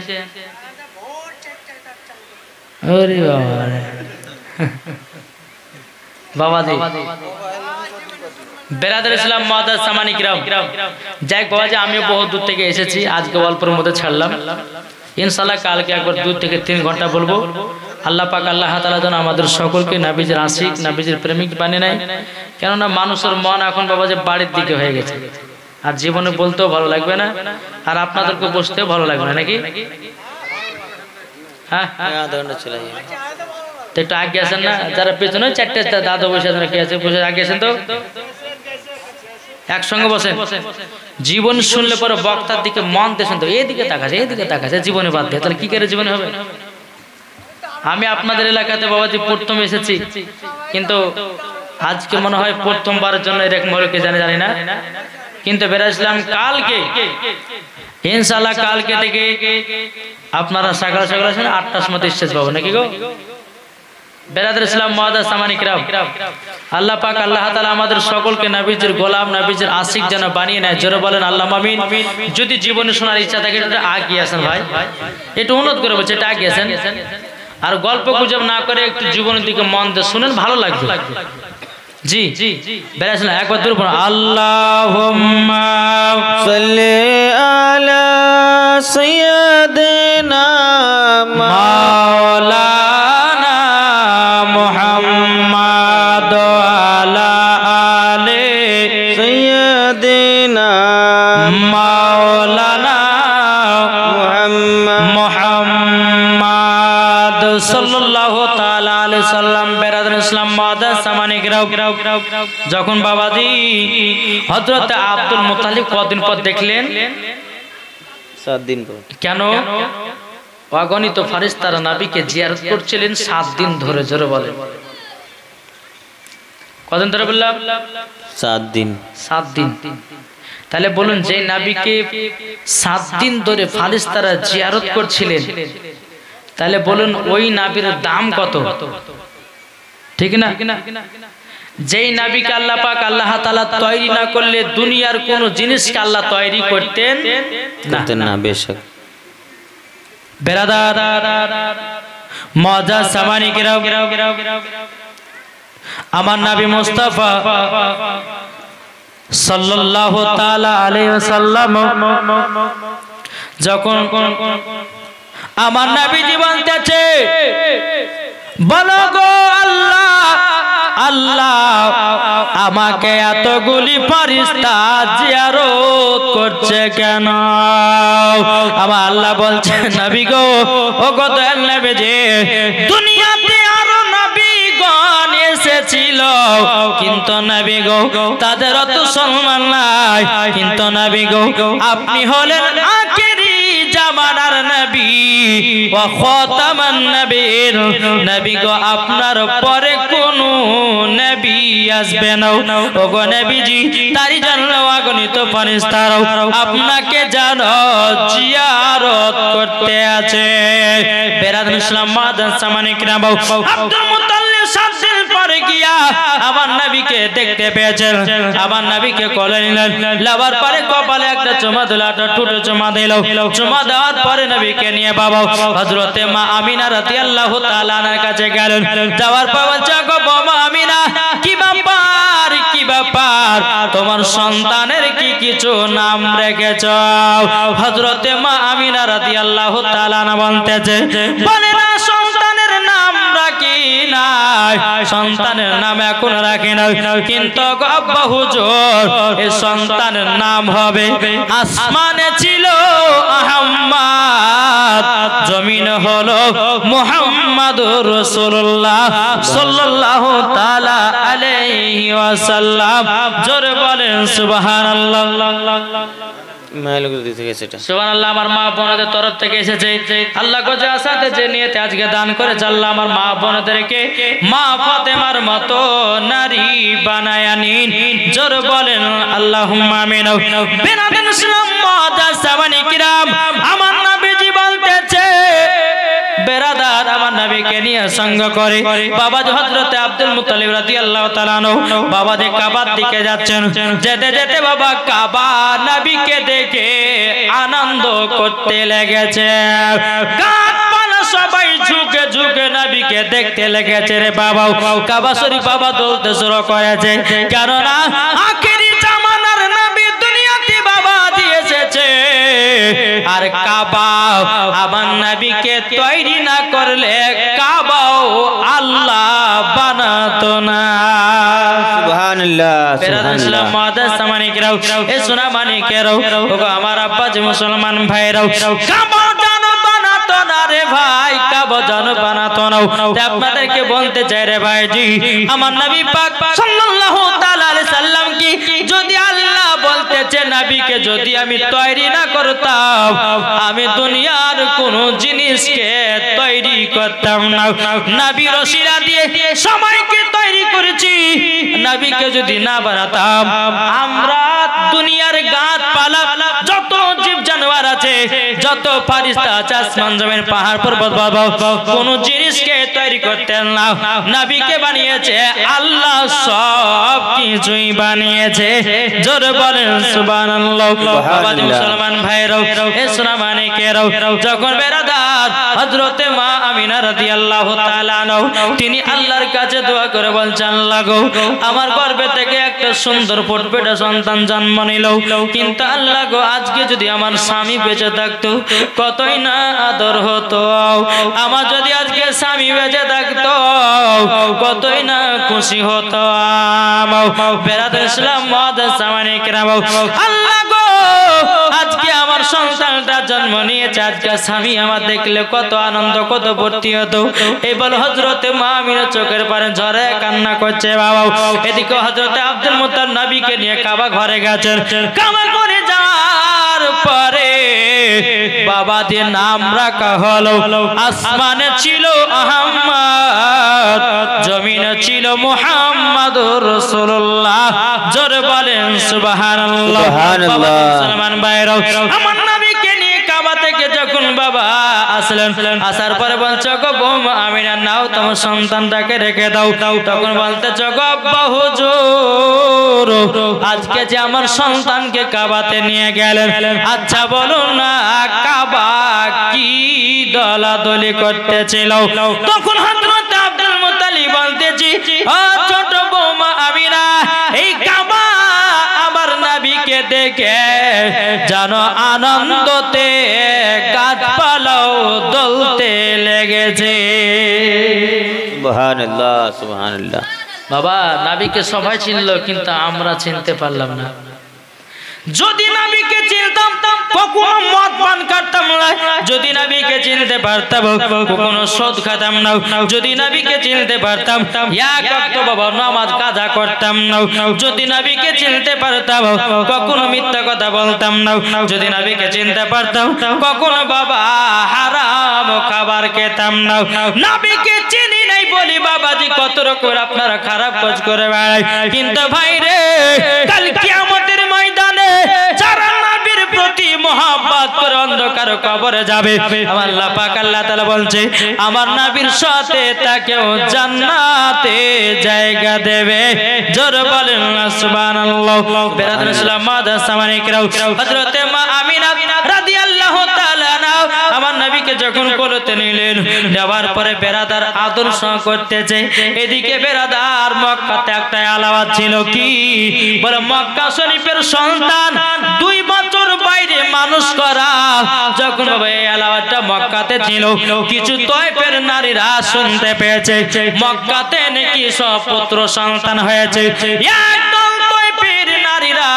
ওরে বাবা দি বেরাদার ইসলাম মুআদ্দাস সামানি কিরাম, যাই বাবা যে আমিও বহু দূর থেকে এসেছি, আজকে অল্পের মধ্যে ছাড়লাম। ইনশাআল্লাহ কালকে একবার 2 থেকে 3 ঘন্টা বলবো। আল্লাহ পাক আল্লাহ তাআলা যেন আমাদের সকলকে নবীজির আশিক, নবীজির প্রেমিক বানিয়ে নেয়। কেননা মানুষের মন এখন বাবা যে বাড়ির দিকে হয়ে গেছে, আর জীবনে বলতেও ভালো লাগবে না, আর আপনাদেরকে বসতেও ভালো লাগবে না নাকি? হ্যাঁ, তো একটু আগে আসেন না, যারা পেছনে 4টে দাদা বসে আছেন, কি আছে বসে আগে আসেন তো, একসঙ্গে বসেন। জীবন শুনলে পরে বক্তার দিকে মন দেন তো, এদিকে তাকাছে, এদিকে তাকাছে, জীবনে বাদ দিয়ে তাহলে কি করে জীবনে হবে? আমি আপনাদের এলাকাতে বাবাজি প্রথম এসেছি, কিন্তু আজকে মনে হয় প্রথমবারের জন্য এরকম হলো কে জানি না, কিন্তু বেরাইছিলাম কালকে ইনশাআল্লাহ। কালকে থেকে আপনারা সকাল সকাল আসেন, 8টার সময় স্টেজ পাবো নাকি গো? বেরাদার ইসলাম মুআদ্দাস সামানি কিরাম, আল্লাহ পাক আল্লাহ তাআলা আমাদের সকলকে নবীজির গোলাম, নবীজির আশিক যেন বানিয়ে নেয়। জোরে বলেন আল্লাহুম্মা আমিন। যদি জীবনে শোনার ইচ্ছা থাকে একটু আগে আসেন ভাই, একটু অনুরোধ করে বলছি, এটা আগে আসেন। আর গল্প গুজব না করে একটু জীবনের দিকে মন দিয়ে শুনেন, ভালো লাগবে। জি বেরাইছিলাম একবার দূর পড়ো, আল্লাহুম্মা সাল্লি আলা সাইয়্যিদিনা মাওলানা মুহাম্মাদ আলা আলি সাইয়্যিদিনা মাওলানা মুহাম্মাদ সাল্লাল্লাহু তাআলা আলাইহি সাল্লাম। বেরাদার ইসলাম মুআদ্দাস সামানি কিরাম, যখন বাবাজি হযরত আব্দুল মুত্তালিব কদিন পর দেখলেন? 7 দিন পর। কেন? অগণিত ফারিস্তারা নবীকে জিয়ারত করছিলেন 7 দিন ধরে। জোরে বলেন কদিন ধরে বললাম? 7 দিন। 7 দিন। তাহলে বলুন, যে নবীকে 7 দিন ধরে ফারিস্তারা জিয়ারত করছিলেন, তাহলে বলুন ওই নবীর দাম কত? ঠিক না? যেই নবীকে আল্লাহ পাক আল্লাহ তাআলা তৈরি না করলে দুনিয়ার কোন জিনিসকে আল্লাহ তৈরি করতেন না। বেশক বেরাদার মুআদ্দাস সামানি কিরাম, আমার নবী মুস্তাফা সাল্লাল্লাহু তাআলা আলাইহি ওয়াসাল্লাম যখন আমার নবী জীবন দিয়েছে, বলো গো আল্লাহ, আল্লাহ আমাকে এতগুলি ফারিস্তা জিয়ারত করছে কেন? আমার আল্লাহ বলছে, নবী গো, ও গো দয়াল নবী জি, দুনিয়াতে আরো নবীগণ এসেছিল, কিন্তু নবী গো তাদের অত সম্মান নাই। কিন্তু নবী গো আপনি হলেন আখেরি জামানার নবী ওয়া খাতামান নবীর নবী গো, আপনার পরে কোন নবী আসবে না। ওগো নবীজি, তারই জন্য অগণিত ফেরেশতারা আপনাকে যেন জিয়ারত করতে আছে। বেরাদার ইসলাম মুআদ্দাস সামানি কিরাম, আব্দুল মুত্তালিব 7 দিন পরে গিয়া আমার নবীকে দেখতে পেয়েছেন। আমার নবীকে কোলে নিলেন, লাভার পরে কপালে একটা চুমা দিল, একটা ঠোঁটে চুমা দিল। চুমা দেওয়ার পরে নবীকে নিয়ে বাবা হযরতে মা আমিনা রাদিয়াল্লাহু তাআলা আনহার কাছে গেলেন। যাওয়ার পর বলছে, গো মা আমিনা, কি ব্যাপার, কি ব্যাপার, তোমার সন্তানের কি কিছু নাম রেখেছো? হযরতে মা আমিনা রাদিয়াল্লাহু তাআলা আনহা বলতেছে, বলে না সন্তানের নাম রাখি নাই, সন্তানের নাম এখন রাখে না, কিন্তু আব্বা হুজুর এই সন্তানের নাম হবে, আসমানে ছিল আহম্মদ, জমিন হলো মুহাম্মাদুর রাসূলুল্লাহ সাল্লাল্লাহু তাআলা আলাইহি ওয়াসাল্লাম। জোরে বলেন সুবহানাল্লাহ। সুবহানাল্লাহ। আমার মা বোনদের তরফ থেকে এসেছে, আল্লাহ গো যা সাথে যে নিয়তে আজকে দান করেছে, আল্লাহ আমার মা বোনদেরকে মা ফাতেমার মতো নারী বানায়া নিন। জোর বলেন আল্লাহুম্মা আমিন। বিনাদিন ইসলাম মুআজ্জামানি কিরাম, আমার নবীজি বলতেছে, বেরাদার আমার নবীকে নিয়ে সঙ্গ করে বাবা হযরতে আব্দুল মুত্তালিব রাদিয়াল্লাহু তাআলা আনহু বাবা যে কাবার দিকে যাচ্ছেন, যেতে যেতে বাবা কাবা নবীকে দেখে আনন্দ করতে লেগেছে, গাছপালা সবাই ঝুঁকে ঝুঁকে নবীকে দেখতে লেগেছে রে বাবা। কাবা শরীফ বাবা তুলতে শুরু করেছে, কেননা আখেরি জামানার নবী দুনিয়াতে বাবা দিয়ে এসেছে, আর কাবা আমার নবীকে তৈরি না করলে কাবাও আল্লাহ বানাতো না। সুবহানাল্লাহ সুবহানাল্লাহ। মুআদ্দাস মানিকেরাও, এ সোনা মানিকেরাও, ওগো আমার আব্বা যে মুসলমান ভাইরাও, কাবা জানো বানাতো না রে ভাই, কাবা জানো বানাতো না। তাই আপনাদেরকে বলতে চাই রে ভাইজি, আমার নবী পাক সাল্লাল্লাহু তাআলা আলাইহি সাল্লাম কি যদি আল্লাহ বলতেছে নবীকে যদি আমি তৈরি না করতাম, আমি দুনিয়ার কোন জিনিসকে তৈরি করতাম না। নবীর ওসিলা দিয়ে সময়কে তৈরি করেছি, নবীকে যদি না বানাতাম, আমরা দুনিয়ার গাছপালা যত জীব জানোয়ার আছে, যত ফারিস্তা আছে, আসমান জমিন পাহাড় পর্বত বাবা কোন জিনিসকে তৈরি করতেন না। নবীকে বানিয়েছে আল্লাহ, সব কিছুই বানিয়েছে। জোরে বলেন সুবহানাল্লাহ। বাবা মুসলমান ভাইরাও, এ সোনা মানিকেরাও, যখন বেরাদার হযরতে মা আমিনা রাদিয়াল্লাহু তাআলা আনহা তিনি আল্লাহর কাছে দোয়া করে বলছেন, আল্লাহ গো আমার গর্ভে থেকে একটা সুন্দর ফুটফুটে সন্তান জন্ম নিল, কিন্তু আল্লাহ গো আজকে যদি আমার স্বামী বেঁচে থাকতো কতই না আদর হতো, আমার যদি আজকে স্বামী বেঁচে থাকতো কতই না খুশি হতো। বেরাদার ইসলাম মুআদ্দাস মানিকেরাম, আল্লাহ গো আজকে আমার সন্তানটা জন্ম নিয়েছে, আজকে স্বামী আমার দেখলে কত আনন্দ কত ভর্তি হতো। এই বল হযরতে মা আমিনা চোখের পানি ঝরে কান্না করছে বাবা। এদিকে হযরতে আব্দুল মুত্তালিব নবীকে নিয়ে কাবা ঘরে গেছেন, কাবা ঘরে যাওয়ার পরে বাবা দিয়ে নাম রাখা হলো, আসমানে ছিল আহম্মদ, জমিনে ছিল মুহাম্মাদুর রাসূলুল্লাহ। জোরে বলেন সুবহানাল্লাহ। সুবহানাল্লাহ। মুসলমান ভাইরাও, আমার নবীকে নিয়ে কাবা থেকে যখন বাবা আসলেন, আসার পরে বলছো গো বৌমা আমিনা নাও তোমার সন্তানটাকে রেখে দাও, তখন বলতেছো গো আব্বা হুজুর আজকে যে আমার সন্তানকে কাবাতে নিয়ে গেলেন, আচ্ছা বলুন না কাবা কি দলাদলি করতেছিল? তখন হযরত আব্দুল মুত্তালিব বলতেছি, ও ছোট বৌমা আমিনা, এই কাবা আমার নবীকে দেখে জানো আনন্দতে গাছপালাও দলতে লেগেছে। সুবহানাল্লাহ সুবহানাল্লাহ। বাবা নবীকে সবাই চিনলো, কিন্তু আমরা চিনতে পারলাম না। যদি নবীকে চিনতাম কখনো মদ পান করতাম না, যদি নবীকে চিনতে পারতাম কখনো সুদ খেতাম না, যদি নবীকে চিনতে পারতাম এক ওয়াক্ত বাবা নামাজ কাজা করতাম না, যদি নবীকে চিনতে পারতাম কখনো মিথ্যা কথা বলতাম না, যদি নবীকে চিনতে পারতাম কখনো বাবা হারাম খাবার খেতাম না। নবীকে চিনি নাই বলি বাবাজি কত রকম আপনারা খারাপ কাজ করে বেড়ায়, কিন্তু ভাই রে কাল কিয়ামতের ময়দানে যারা নবীর প্রতি মহব্বত করে অন্ধকার কবরে যাবে, আমার আল্লাহ পাক আল্লাহ তাআলা বলছে আমার নবীর সাথে তাকেও জান্নাতে জায়গা দেবে। জোরে বলেন সুবহানাল্লাহ। বেরাদার ইসলাম মুআদ্দাস মানিকেরাও, হযরতে মা আমিনা রাদিয়াল্লাহু তাআলা আনহা আমার নবীকে যখন কোলেতে নিলেন, নেওয়ার পরে বেরাদার আদর্শ করতেছে। এদিকে বেরাদার মক্কাতে একটা আলাওয়াত ছিল, কি বলে মক্কা শরীফের সন্তান 2 বছর বাইরে মানুষ করা, যখন ভাই আওয়াজটা মক্কাতে ছিল, কিছু তয়ফের নারীরা শুনতে পেয়েছে মক্কাতে নাকি সব পুত্র সন্তান হয়েছে। একদল তয়ফের নারীরা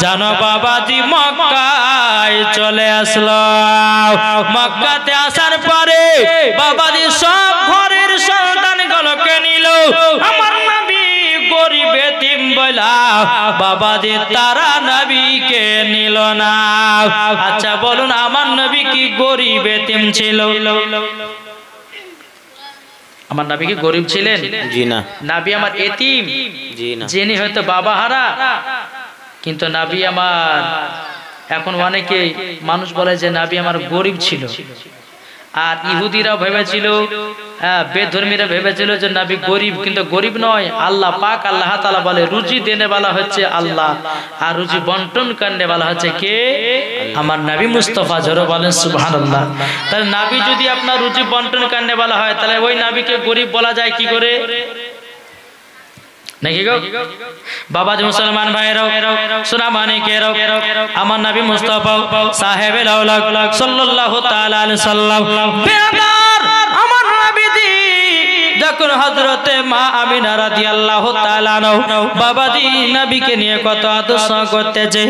জানো বাবাজি মক্কায় চলে আসলো। মক্কাতে আসার পরে বাবাজি সব ঘরের সন্তানগুলোকে নিল। আমার নবী গরিব এতিম বলা বাবাজি তারা নবীকে নিল না। আচ্ছা বলুন, আমার নবী কি গরিব এতিম ছিল? আমার নবী কি গরিব ছিলেন? জি না। নবী আমার এতিম? জি না। যিনি হয়তো বাবা হারা, কিন্তু নবী আমার, এখন অনেকে মানুষ বলে যে নবী আমার গরিব ছিল। আর ইহুদিরা ভেবেছিল, বেধর্মীরা ভেবেছিল যে নবী গরিব, কিন্তু গরিব নয়। আল্লাহ পাক আল্লাহ তাআলা বলে রুজি দেনে वाला হচ্ছে আল্লাহ, আর রুজি বন্টন করনে वाला হচ্ছে কে? আমার নবী মুস্তাফা। জোরে বলেন সুবহানাল্লাহ। তাহলে নবী যদি আপনার রুজি বন্টন করনে वाला হয়, তাহলে ওই নবীকে গরিব বলা যায় কি করে নাকি গো? বাবাজি মুসলমান ভাইরাও, সোনা মানিকেরাও, আমার নবী মুস্তাফা সাহেবে লাউলাক সাল্লাল্লাহু তাআলা আলাইহি সাল্লাম বেয়াদার আমার নবীজি যখন হযরতে মা আমিনা রাদিয়াল্লাহু তাআলা বাবাজি নবীকে নিয়ে কত আদর্শ করতেছে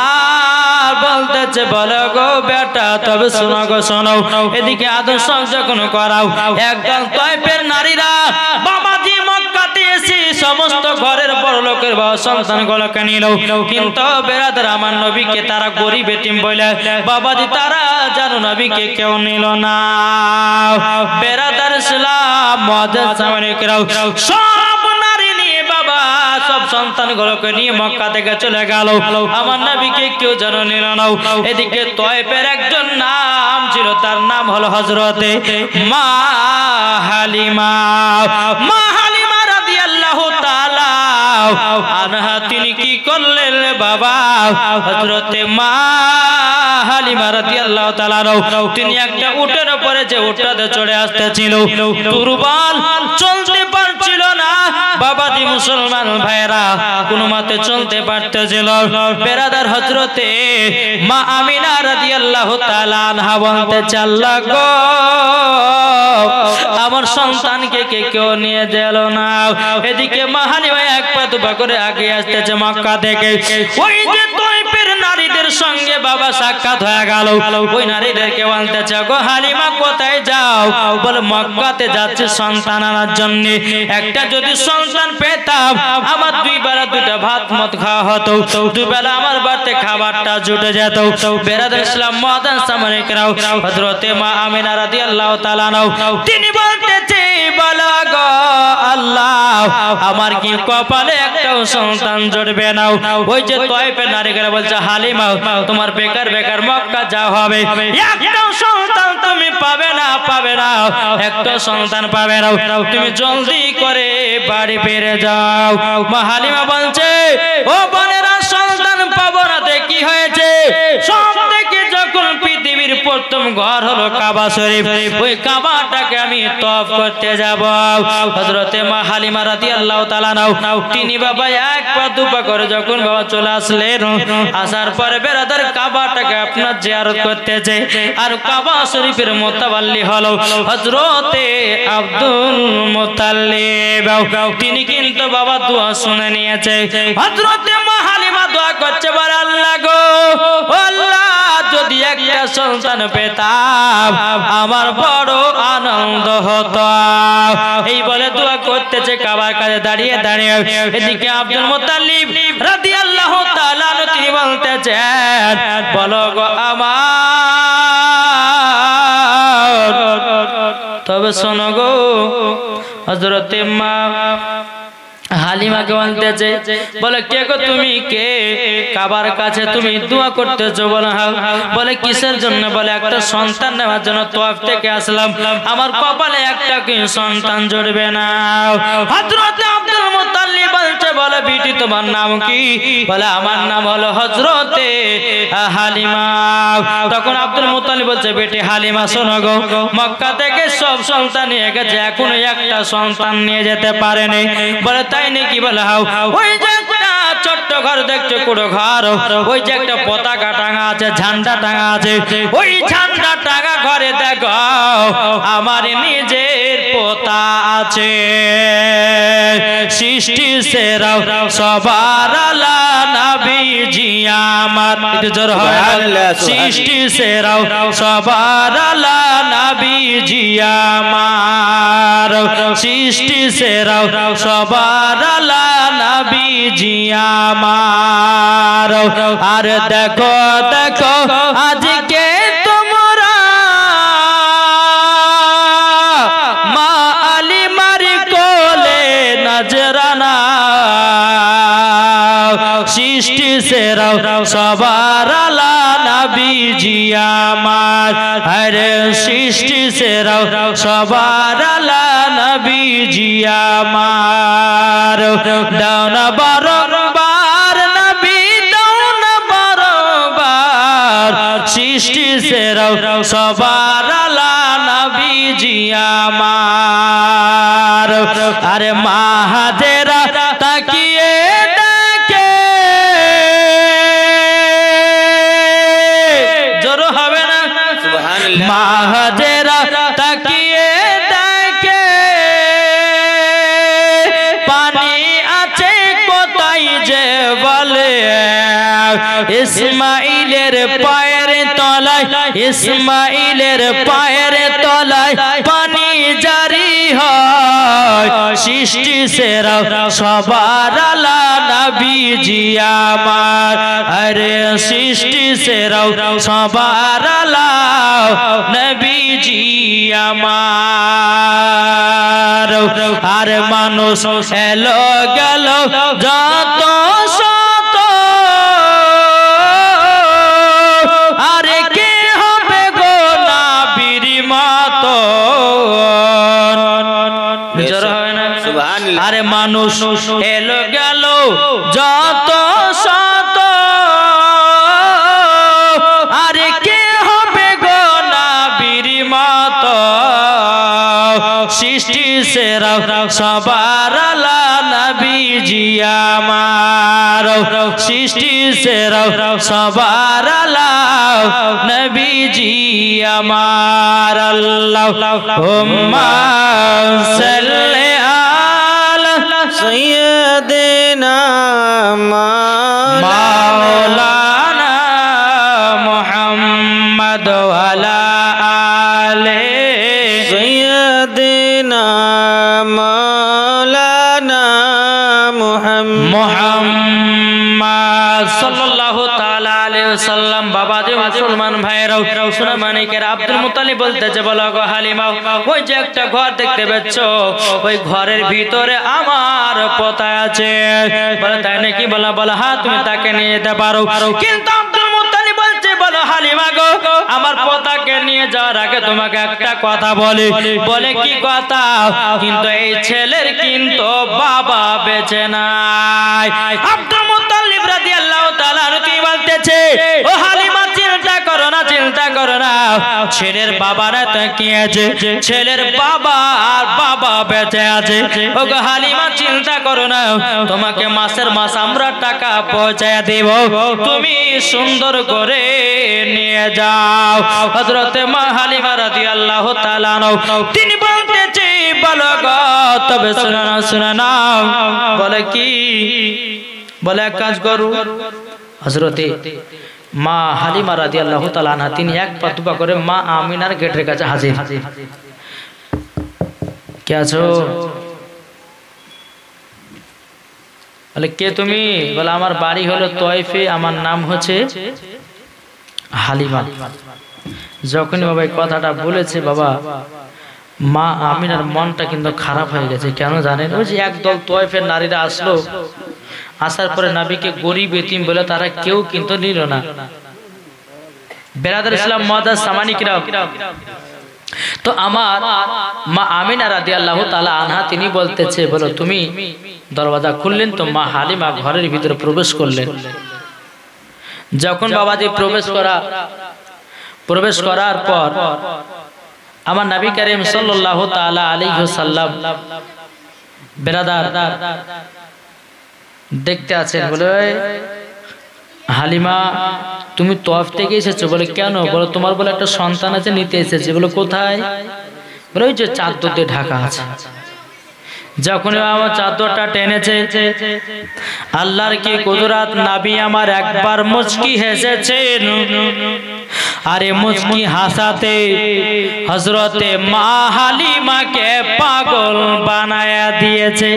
আর বলতেছে, বলো গো বেটা তবে শোনো গো শোনো। এদিকে আদর্শ যখন করাও, একদল তয়ফের নারীরা বাবাজি মক্কাতে এসে সমস্ত ঘরের বড় লোকের সন্তানগুলোকে নিল, কিন্তু বেরাদার আমার নবীকে তারা গরিব এতিম বলে বাবাজি তারা জানো নবীকে কেউ নিল না। বেরাদার ইসলাম মুআজ্জাজ সামরিকরাও সব নারী নিয়ে বাবা সব সন্তানগুলোকে নিয়ে মক্কা থেকে চলে গেল, আমার নবীকে কেউ জানো নিল না। এদিকে তয়ফের একজন নাম ছিল, তার নাম হলো হযরতে মা হালিমা। মা হালিমা রাদিয়াল্লাহু তাআলা আনহা তিনি কি করলেন বাবা? হযরতে মা হালিমা রাদিয়াল্লাহু তাআলা তিনি একটা উটের উপরে যে উটটাতে চড়ে আসতেছিল, দুর্বল চলতে পারছিল না বাবাজি মুসলমান ভাইরা, কোন মতে চলতে পারতেছিল। বেরাদার হযরতে মা আমিনা রাদিয়াল্লাহু তাআলা আনহা বলতে চাল্লা গো আমার সন্তানকে কে কেউ নিয়ে গেল না। এদিকে মা হালিমা এক পা দুপা করে আগে আসতেছে মক্কা থেকে। ওই যে তয়ফের নারীদের সঙ্গে বাবা সাক্ষাৎ হয়ে গেল, ওই নারীদেরকে বলতেছে গো হালিমা কোথায় যাও? বলে মক্কাতে যাচ্ছে সন্তান আনার জন্য। একটা যদি সন্তান পেতাম আমার দুই বেলা দুটা ভাত মত খাওয়া হতো, দুই বেলা আমার বাড়িতে খাবারটা জুটে যেত। বেরাদার ইসলাম মুআজ্জাজ সামরিকরাও হযরতে মা আমিনা রাদিয়াল্লাহু তাআলা তিনি বলতেছে, বলো গো আল্লাহ আমার কি কপালে একটাও সন্তান জুটবে না? ওই যে তয়ফের নারীরা বলছে হালিমা তোমার বেকার বেকার মক্কা যাওয়া হবে, একটাও সন্তান তুমি পাবে না, পাবে না, একটা সন্তান পাবে না, তুমি জলদি করে বাড়ি ফিরে যাও। মা হালিমা বলছে, ও বোনেরা সন্তান পাবো না তে কি হয়েছে? সব থেকে যখন পৃথিবীর প্রথম ঘর হলো কাবা শরীফ, ওই কাবাটাকে আমি তওয়াফ করতে যাব। হযরতে মা হালিমা রাদিয়াল্লাহু তাআলা তিনি বাবা এক পা দুপা করে যখন বাবা চলে আসলেন, আসার পরে বেরাদার কাবাটাকে আপনার জিয়ারত করতেছে। আর কাবা শরীফের মুতাওয়াল্লি হলো হযরতে আব্দুল মুত্তালিব। তিনি কিন্তু বাবা দোয়া শুনে নিয়েছে। হযরতে মা হালিমা দোয়া করছে, বলে আল্লাহ গো আল্লাহ যদি একটা সন্তান পেতাম আমার বড় আনন্দ হতো। এই বলে দোয়া করতেছে কাবার কাছে দাঁড়িয়ে দাঁড়িয়ে। এদিকে আব্দুল মুত্তালিব রাদিয়াল্লাহু তাআলা তিনি বলতেছেন, বলো গো আমার তবে শোনো গো। হযরতে মা হালিমাকে বলতেছে, বলে কে গো তুমি কে? কাবার কাছে তুমি দোয়া করতেছো? বলে হ্যাঁ। বলে কিসের জন্য? বলে একটা সন্তান নেওয়ার জন্য তওয়াফ থেকে আসলাম, আমার কপালে একটা কি সন্তান জুটবে না। হযরতে আব্দুল মুত্তালিব বলছে, বলে বিটি তোমার নাম কি? বলে আমার নাম হলো হযরতে হালিমা। তখন আব্দুল মুত্তালিব বলছে, বেটি হালিমা শোনো গো, মক্কা থেকে সব সন্তান নিয়ে গেছে, এখনো একটা সন্তান নিয়ে যেতে পারেনি। বলে তাই নাকি? বলে হাও। ওই যে ছোট্ট ঘর দেখছো কুড়ো ঘর, ওই যে একটা পতাকা টাঙা আছে, ঝান্ডা টাঙা আছে, ওই ঝান্ডা টাঙা ঘরে দেখো আমার নিজের পোতা আছে। সৃষ্টি সেরা সবার আলা নবীজি আমার, একটু জোর হয়, সৃষ্টি সেরা সবার আলা নবীজি আমার, সৃষ্টি সেরা সবার আলা নবীজি আমার। আর দেখো দেখো আজকে তোমরা মা আলিমার কোলে নজরানা, সৃষ্টি সেরা সবার আলা নবীজি আমার, আরে সৃষ্টি সেরা সবার আলা নবীজি আমার। দাও না বারবার নবী, দাও না বারবার, সৃষ্টি সেরা সবার আলা নবীজি আমার। আরে মাহাজেরা তাকিয়ে দেখে, জোর হবে না, মাহাজেরা তাকিয়ে দেখে পানি আছে কোথায় যে বলে, ইসমাইলের পায়ের তলায়, ইসমাইলের পায়ের তলায় পানি জারি হয়, সৃষ্টি সেরা সবার আলা নবীজি আমার, আরে সৃষ্টি সেরা সবার আলা নবীজি আমার। আর মানুষ এলো গেল যত শত, আরে কে হবে গো নবীর মতো, জোর হয় না, আরে মানুষ এলো গেল যত শত, আরে কে হবে গো নবীর মতো, সৃষ্টি সেরা সবার আলা নবীজি আমার, সৃষ্টি সেরা সবার আলা নবীজি আমার। আল্লাহুম্মা সাল্লি আলা সাইয়্যিদিনা মাওলানা মুহাম্মদ ওয়া আলা আলি সাইয়্যিদিনা মাওলানা মুহাম্মদ সাল্লাল্লাহু তাআলা আলাইহি ওয়াসাল্লাম। বাবা যে মুসলমান ভাইরাও সোনা মানিকের আব্দুল মুত্তালিব বলতেছে, বলো গো হালিমা, ওই যে একটা ঘর দেখতে পাচ্ছ, ওই ঘরের ভিতরে আমার পোতা আছে। বলে তাই নাকি? বলা বলা হ্যাঁ, তুমি তাকে নিয়ে যেতে পারো। কিন্তু আব্দুল মুত্তালিব বলছে, বলো হালিমা গো, আমার পোতাকে নিয়ে যাওয়ার আগে তোমাকে একটা কথা বলি। বলে কি কথা? কিন্তু এই ছেলের কিন্তু বাবা বেঁচে নাই। আব্দুল মুত্তালিব রাদিয়াল্লাহু তাআলা কি বলতেছে, ও হালিমা চিন্তা করো না, চিন্তা করো না, ছেলের বাবারা তাকিয়েছে, ছেলের বাবা আর বাবা বেঁচে আছে। ও গো হালিমা চিন্তা করো না, তোমাকে মাসের মাস আমরা টাকা পৌঁছায় দেব, তুমি সুন্দর করে নিয়ে যাও। হযরতে মা হালিমা রাদিয়াল্লাহু তাআলা তিনি বলতেছে, বলো গো, তবে শুনো না, শুনো না। বলে কি? বলে এক কাজ করো, হযরতে মা হালিমা রাদিয়াল্লাহু তাআলা আনহা তিনি এক পা দুপা করে মা আমিনার গেটের কাছে হাজির। কে আছো? বলে কে তুমি? বলে আমার বাড়ি হলো তয়েফে, আমার নাম হচ্ছে হালিমা। যখনই বাবা এই কথাটা বলেছে, বাবা মা আমিনার মনটা কিন্তু খারাপ হয়ে গেছে। কেন জানেন? ওই যে একদল তয়েফের নারীরা আসলো, আসার পরে নবীকে গরিব এতিম বলে তারা কেউ কিন্তু নিল না। বেরাদার ইসলাম মুআদ্দাস সামানিকরা, তো আমার মা আমিনা রাদিয়াল্লাহু তাআলা আনহা তিনি বলতেছে, বলো তুমি। দরওয়াজা খুললেন তো মা হালিমা ঘরের ভিতরে প্রবেশ করলেন। যখন বাবাজি প্রবেশ করার পর আমার নবী করিম সাল্লাল্লাহু তাআলা আলাইহি ওয়াসাল্লাম, বেরাদার দেখতে আছেন, বলে হালিমা তুমি তওয়াফ থেকে এসেছো? বলে কেন? বলে তোমার বলে একটা সন্তান আছে, নিতে এসেছে। বলে কোথায়? বলে ওই যে চাদর দিয়ে ঢাকা আছে। যখন আমার চাদরটা টেনেছে, আল্লাহর কি কুদরত, নবী আমার একবার মুচকি হেসেছেন। আরে মুচকি হাসাতে হযরতে মা হালিমাকে পাগল বানায়া দিয়েছে।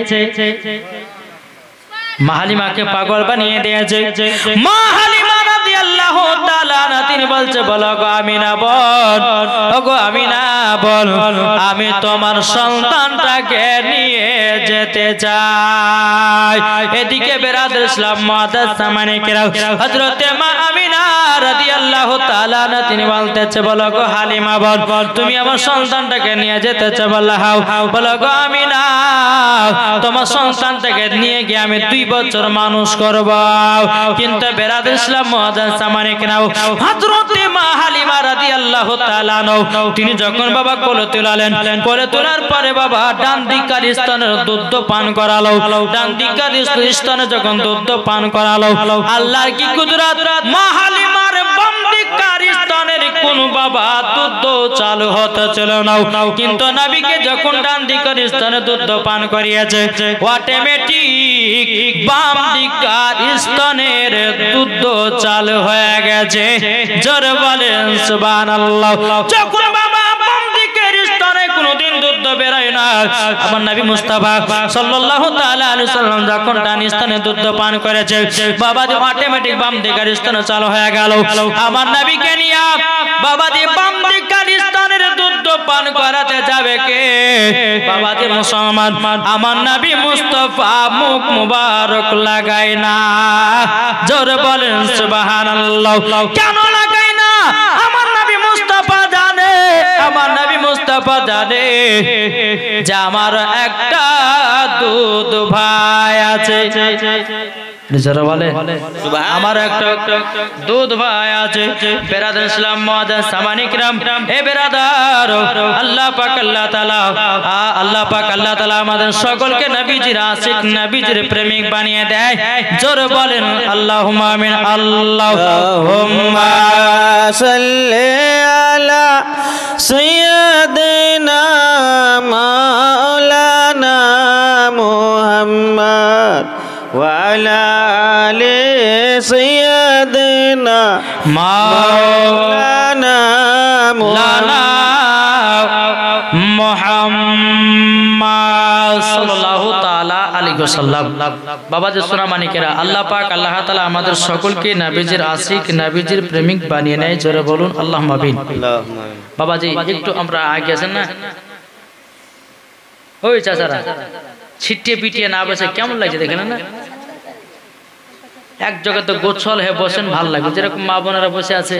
মা হালিমাকে পাগল বানিয়ে দিয়েছে। মা হালিমা রাদিয়াল্লাহু তাআলা আনহা তিনি বলছে, বলো গো আমিনা বল, ওগো আমিনা বল, আমি তোমার সন্তানটাকে নিয়ে যেতে চাই। এদিকে বেরাদর ইসলাম মুআদ্দাস সামানিকেরা, হযরতে মা আমিনা রাদিয়াল্লাহু তাআলা আনহা তিনি বলতেছে, বলো গো হালিমা বল, তুমি আমার সন্তানটাকে নিয়ে যেতে চাও? বলো হাও। বলো গো আমিনা, তোমার সন্তানটাকে নিয়ে গিয়ে আমি 2 বছর মানুষ করব। কিন্তু বেরাদর ইসলাম মুআদ্দাস সামানিকেরা, হযরতে মা হালিমা রাদিয়াল্লাহু তাআলা আনহা তিনি যখন বাবা কোলে তুলালেন, কোলে তোলার পরে বাবা ডান দিকের স্তনের দুধ পান করালো। ডান দিকের স্তনে যখন দুধ পান করালো, আল্লাহর কি কুদরত, মা হালিমার বাম দিকের স্তনের কোন বাবা দুধ চালু হতে ছিল না। কিন্তু নবীকে যখন ডান দিকের স্তনে দুধ পান করিয়েছে, অটোমেটিক বাম দিকের স্তনের দুধ চালু হয়ে গেছে। জোরে বলেন সুবহানাল্লাহ। যখন বাবা বাম দিকের স্তনে কোনদিন দুধ বেরোয় না, আমার নবী মুস্তাফা সাল্লাল্লাহু তাআলা আলাইহি সাল্লাম যখন ডান স্তনে দুধ পান করেছে, বাবা যে অটোমেটিক বাম দিকের স্তনে চালু হয়ে গেল। আমার নবীকে নিয়ে বাবা যে বাম দিকের স্তনের দুধ পান করাতে যাবে কে? বাবা যে মুসলমান, আমার নবী মুস্তাফা মুখ মুবারক লাগায় না। জোরে বলেন সুবহানাল্লাহ। কেন লাগায় না? আমার নবী মুস্তাফা জানে, আমার নবী মুস্তাফা জানে যে আমার একটা দুধ ভাই আছে। যারা বলে আমার একটা দুধ ভাই আছে। বেরাদার ইসলাম মুআদ্দাস সামানিকরাম, হে বেরাদার, আল্লাহ পাক আল্লাহ তাআলা আমাদের সকলকে নবীজির আশিক, নবীজির প্রেমিক বানিয়ে দেয়। জোরে বলেন আল্লাহুম্মা আমিন। আল্লাহুম্মা সাল্লি আলা সাইয়্যিদিনা মাওলানা মুহাম্মদ ওয়া আলা আলি সাইয়্যিদিনা মাওলানা মুহাম্মদ সাল্লাল্লাহু তাআলা আলাইহি ওয়াসাল্লাম। বাবা যে সোনা মানিকেরা, আল্লাহ পাক আল্লাহ তাআলা আমাদের সকলকে নবীজির আশিক, নবীজির প্রেমিক বানিয়ে নেয়। জোরে বলুন আল্লাহুম্মা আমিন। বাবাজি একটু আমরা আগে আছেন না, ওই চাচারা ছিটিয়ে পিটিয়ে না বসে কেমন লাগছে দেখেন না? এক জায়গায় তো গোছল হয়ে বসেন, ভালো লাগবে। যেরকম মা বোনেরা বসে আছে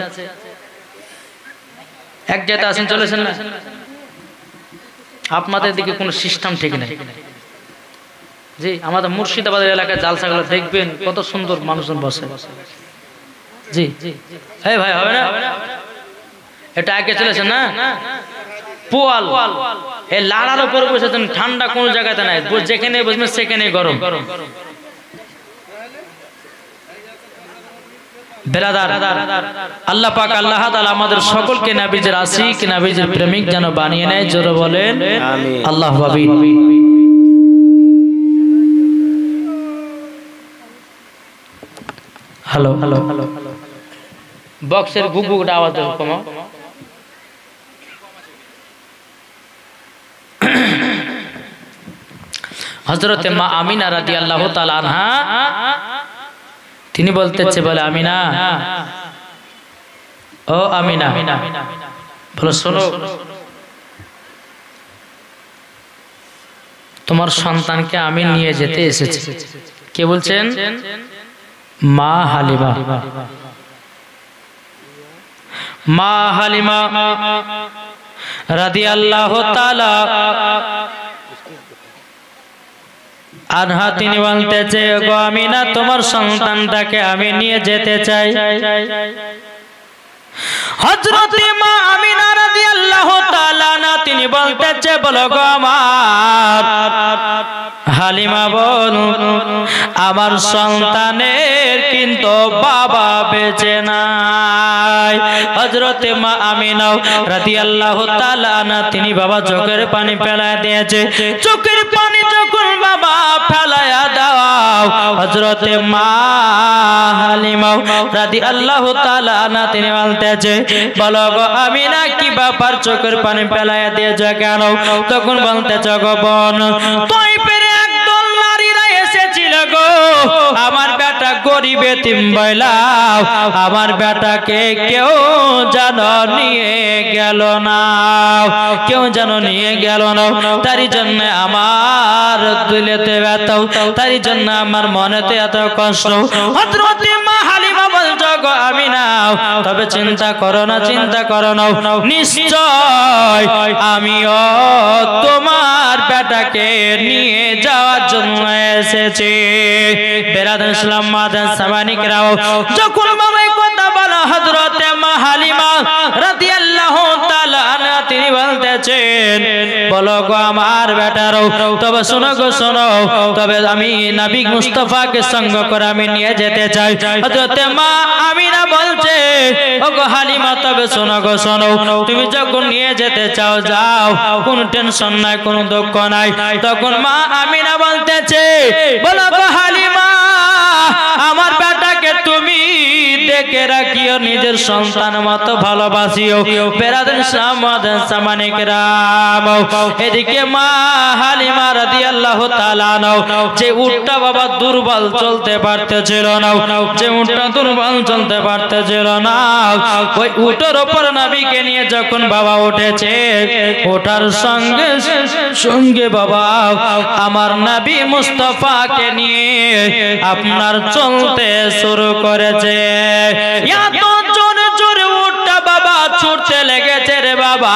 এক জায়গায় আসেন, চলেছেন না? আপনাদের দিকে কোনো সিস্টেম ঠিক নেই। জি, আমাদের মুর্শিদাবাদের এলাকায় জালসাগুলো দেখবেন কত সুন্দর মানুষজন বসে। জি এই ভাই হবে না? এটা আগে চলেছেন না? পোয়াল এই লাড়ার উপর বসেছেন, ঠান্ডা কোনো জায়গাতে নাই, যেখানে বসবেন সেখানে গরম। বেরাদার, আল্লাহ পাক আল্লাহ তাআলা আমাদের সকলকে নবীজির আশিক, নবীজির প্রেমিক যেন বানিয়ে নেয়। জোরে বলেন আমিন। আল্লাহুম্মা আমিন। হ্যালো হ্যালো, বক্সের গুগুটা আওয়াজ কমাও। হযরতে মা আমিনা রাদিয়াল্লাহু তাআলা আনহা তিনি বলতেছে, বলে আমিনা, ও আমিনা, বলো শোনো, তোমার সন্তানকে আমি নিয়ে যেতে এসেছি। কে বলছেন? মা হালিমা। মা হালিমা রাদিয়াল্লাহু তাআলা আনহা তিনি বলতেছে, গো আমিনা, তোমার সন্তানটাকে আমি নিয়ে যেতে চাই। হযরত মা আমিনা রাদিয়াল্লাহু তাআলা তিনি বলতেছে বলো গো আমার হালিমা বল আমার সন্তানের কিন্তু বাবা বেঁচে নাই। হযরতে মা আমিনা রাদিয়াল্লাহু তাআলা আনহা তিনি বাবা চোখের পানি ফেলায় দিয়েছে। চোখের পানি যখন বাবা ফেলায়া দাও হযরতে মা হালিমা রাদিয়াল্লাহু তাআলা আনহা তিনি বলতেছে বলো গো আমিনা কি ব্যাপার চোখের পানি ফেলায়া দিয়েছ কেন? তখন বলতেছে গো বোন তাইফের একদল নারীরা এসেছিল গো আমার বেটা গরিব এতিম বইলা আমার বেটাকে কেউ জানো নিয়ে গেল না, কেউ যেন নিয়ে গেল না। তারই জন্য আমার দিলেতে ব্যথা, তারই জন্য আমার মনেতে এত কষ্ট। হযরতে মা হালিমা বলছো গো আমিনা তবে চিন্তা করো না, চিন্তা করো না, নিশ্চয় আমিও তোমার বেটাকে নিয়ে যাওয়ার জন্য এসেছি। বেরাদার ইসলাম মাদান সামানিকরাও যখন বাবা কথা বলা হযরতে মা হালিমা রাদিয়াল্লাহু তাআলা আনহা তিনি বলতেছেন বলো গো আমার বেটারও তবে শোনো গো শোনো, তবে আমি নবী মুস্তাফাকে সঙ্গ করে আমি নিয়ে যেতে চাই। হযরতে মা আমিনা বলছে ও গো হালিমা তবে শোনো গো শোনো, তুমি যখন নিয়ে যেতে চাও যাও, কোনো টেনশন নাই, কোনো দুঃখ নাই। তখন মা আমিনা বলতেছে বলো গো হালিমা আমার বেটাকে তুমি দেখে রাখিও, নিজের সন্তান মতো ভালোবাসিও। বেরাদার ইসলাম মাদান সামানিকরাম এদিকে মা হালিমা রাদিয়াল্লাহু তাআলা আনহা যে উটটা বাবা দুর্বল চলতে পারতেছিল না, যে উটটা দুর্বল চলতে পারতেছিল না, ওই উটের উপর নবীকে নিয়ে যখন বাবা উঠেছে ওঠার সঙ্গে সঙ্গে বাবা আমার নবী মুস্তাফাকে নিয়ে আপনার চলতে শুরু করেছে। এত জোরে জোরে উটটা বাবা ছুটতে লেগেছে রে বাবা,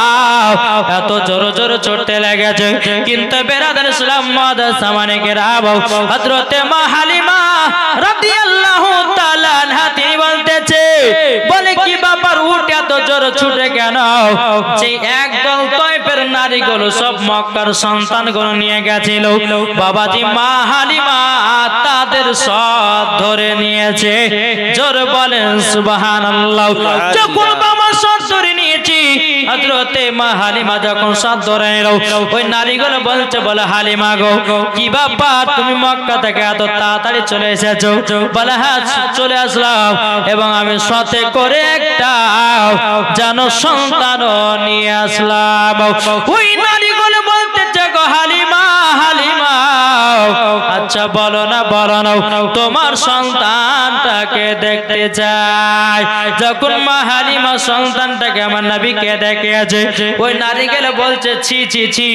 এত জোরে জোরে ছুটতে লেগেছে। কিন্তু বেরাদার ইসলাম মাদান সামানিকরাম হযরতে মা হালিমা রাদিয়াল্লাহু তাআলা আনহা তিনি বলতেছে বলে কি ব্যাপার উট এত জোরে ছুটে কেন? যে একদল তাইফের নারীগুলো সব মক্কার সন্তানগুলো নিয়ে গেছিল বাবাজি মা হালিমা তাদের সব ধরে নিয়েছে। জোর বলেন সুবহানাল্লাহ। যখন বাবা সব ধরে নিয়েছি হযরতে মা হালিমা যখন সব ধরে নিল ওই নারীগুলো বলছে বলে হালিমা গো কি ব্যাপার তুমি মক্কা থেকে এত তাড়াতাড়ি চলে এসেছো? বলে হ্যাঁ চলে আসলাম এবং আমি সাথে করে একটা জানো সন্তানও নিয়ে আসলাম। ওই নারীগুলো বলতেছে গো হালিমা হালিমা আচ্ছা বলো না বলো না তোমার সন্তানটাকে দেখতে চাই। যখন মা হালিমা সন্তানটাকে আমার নবীকে দেখেছে ওই নারীগুলো বলছে ছি ছি ছি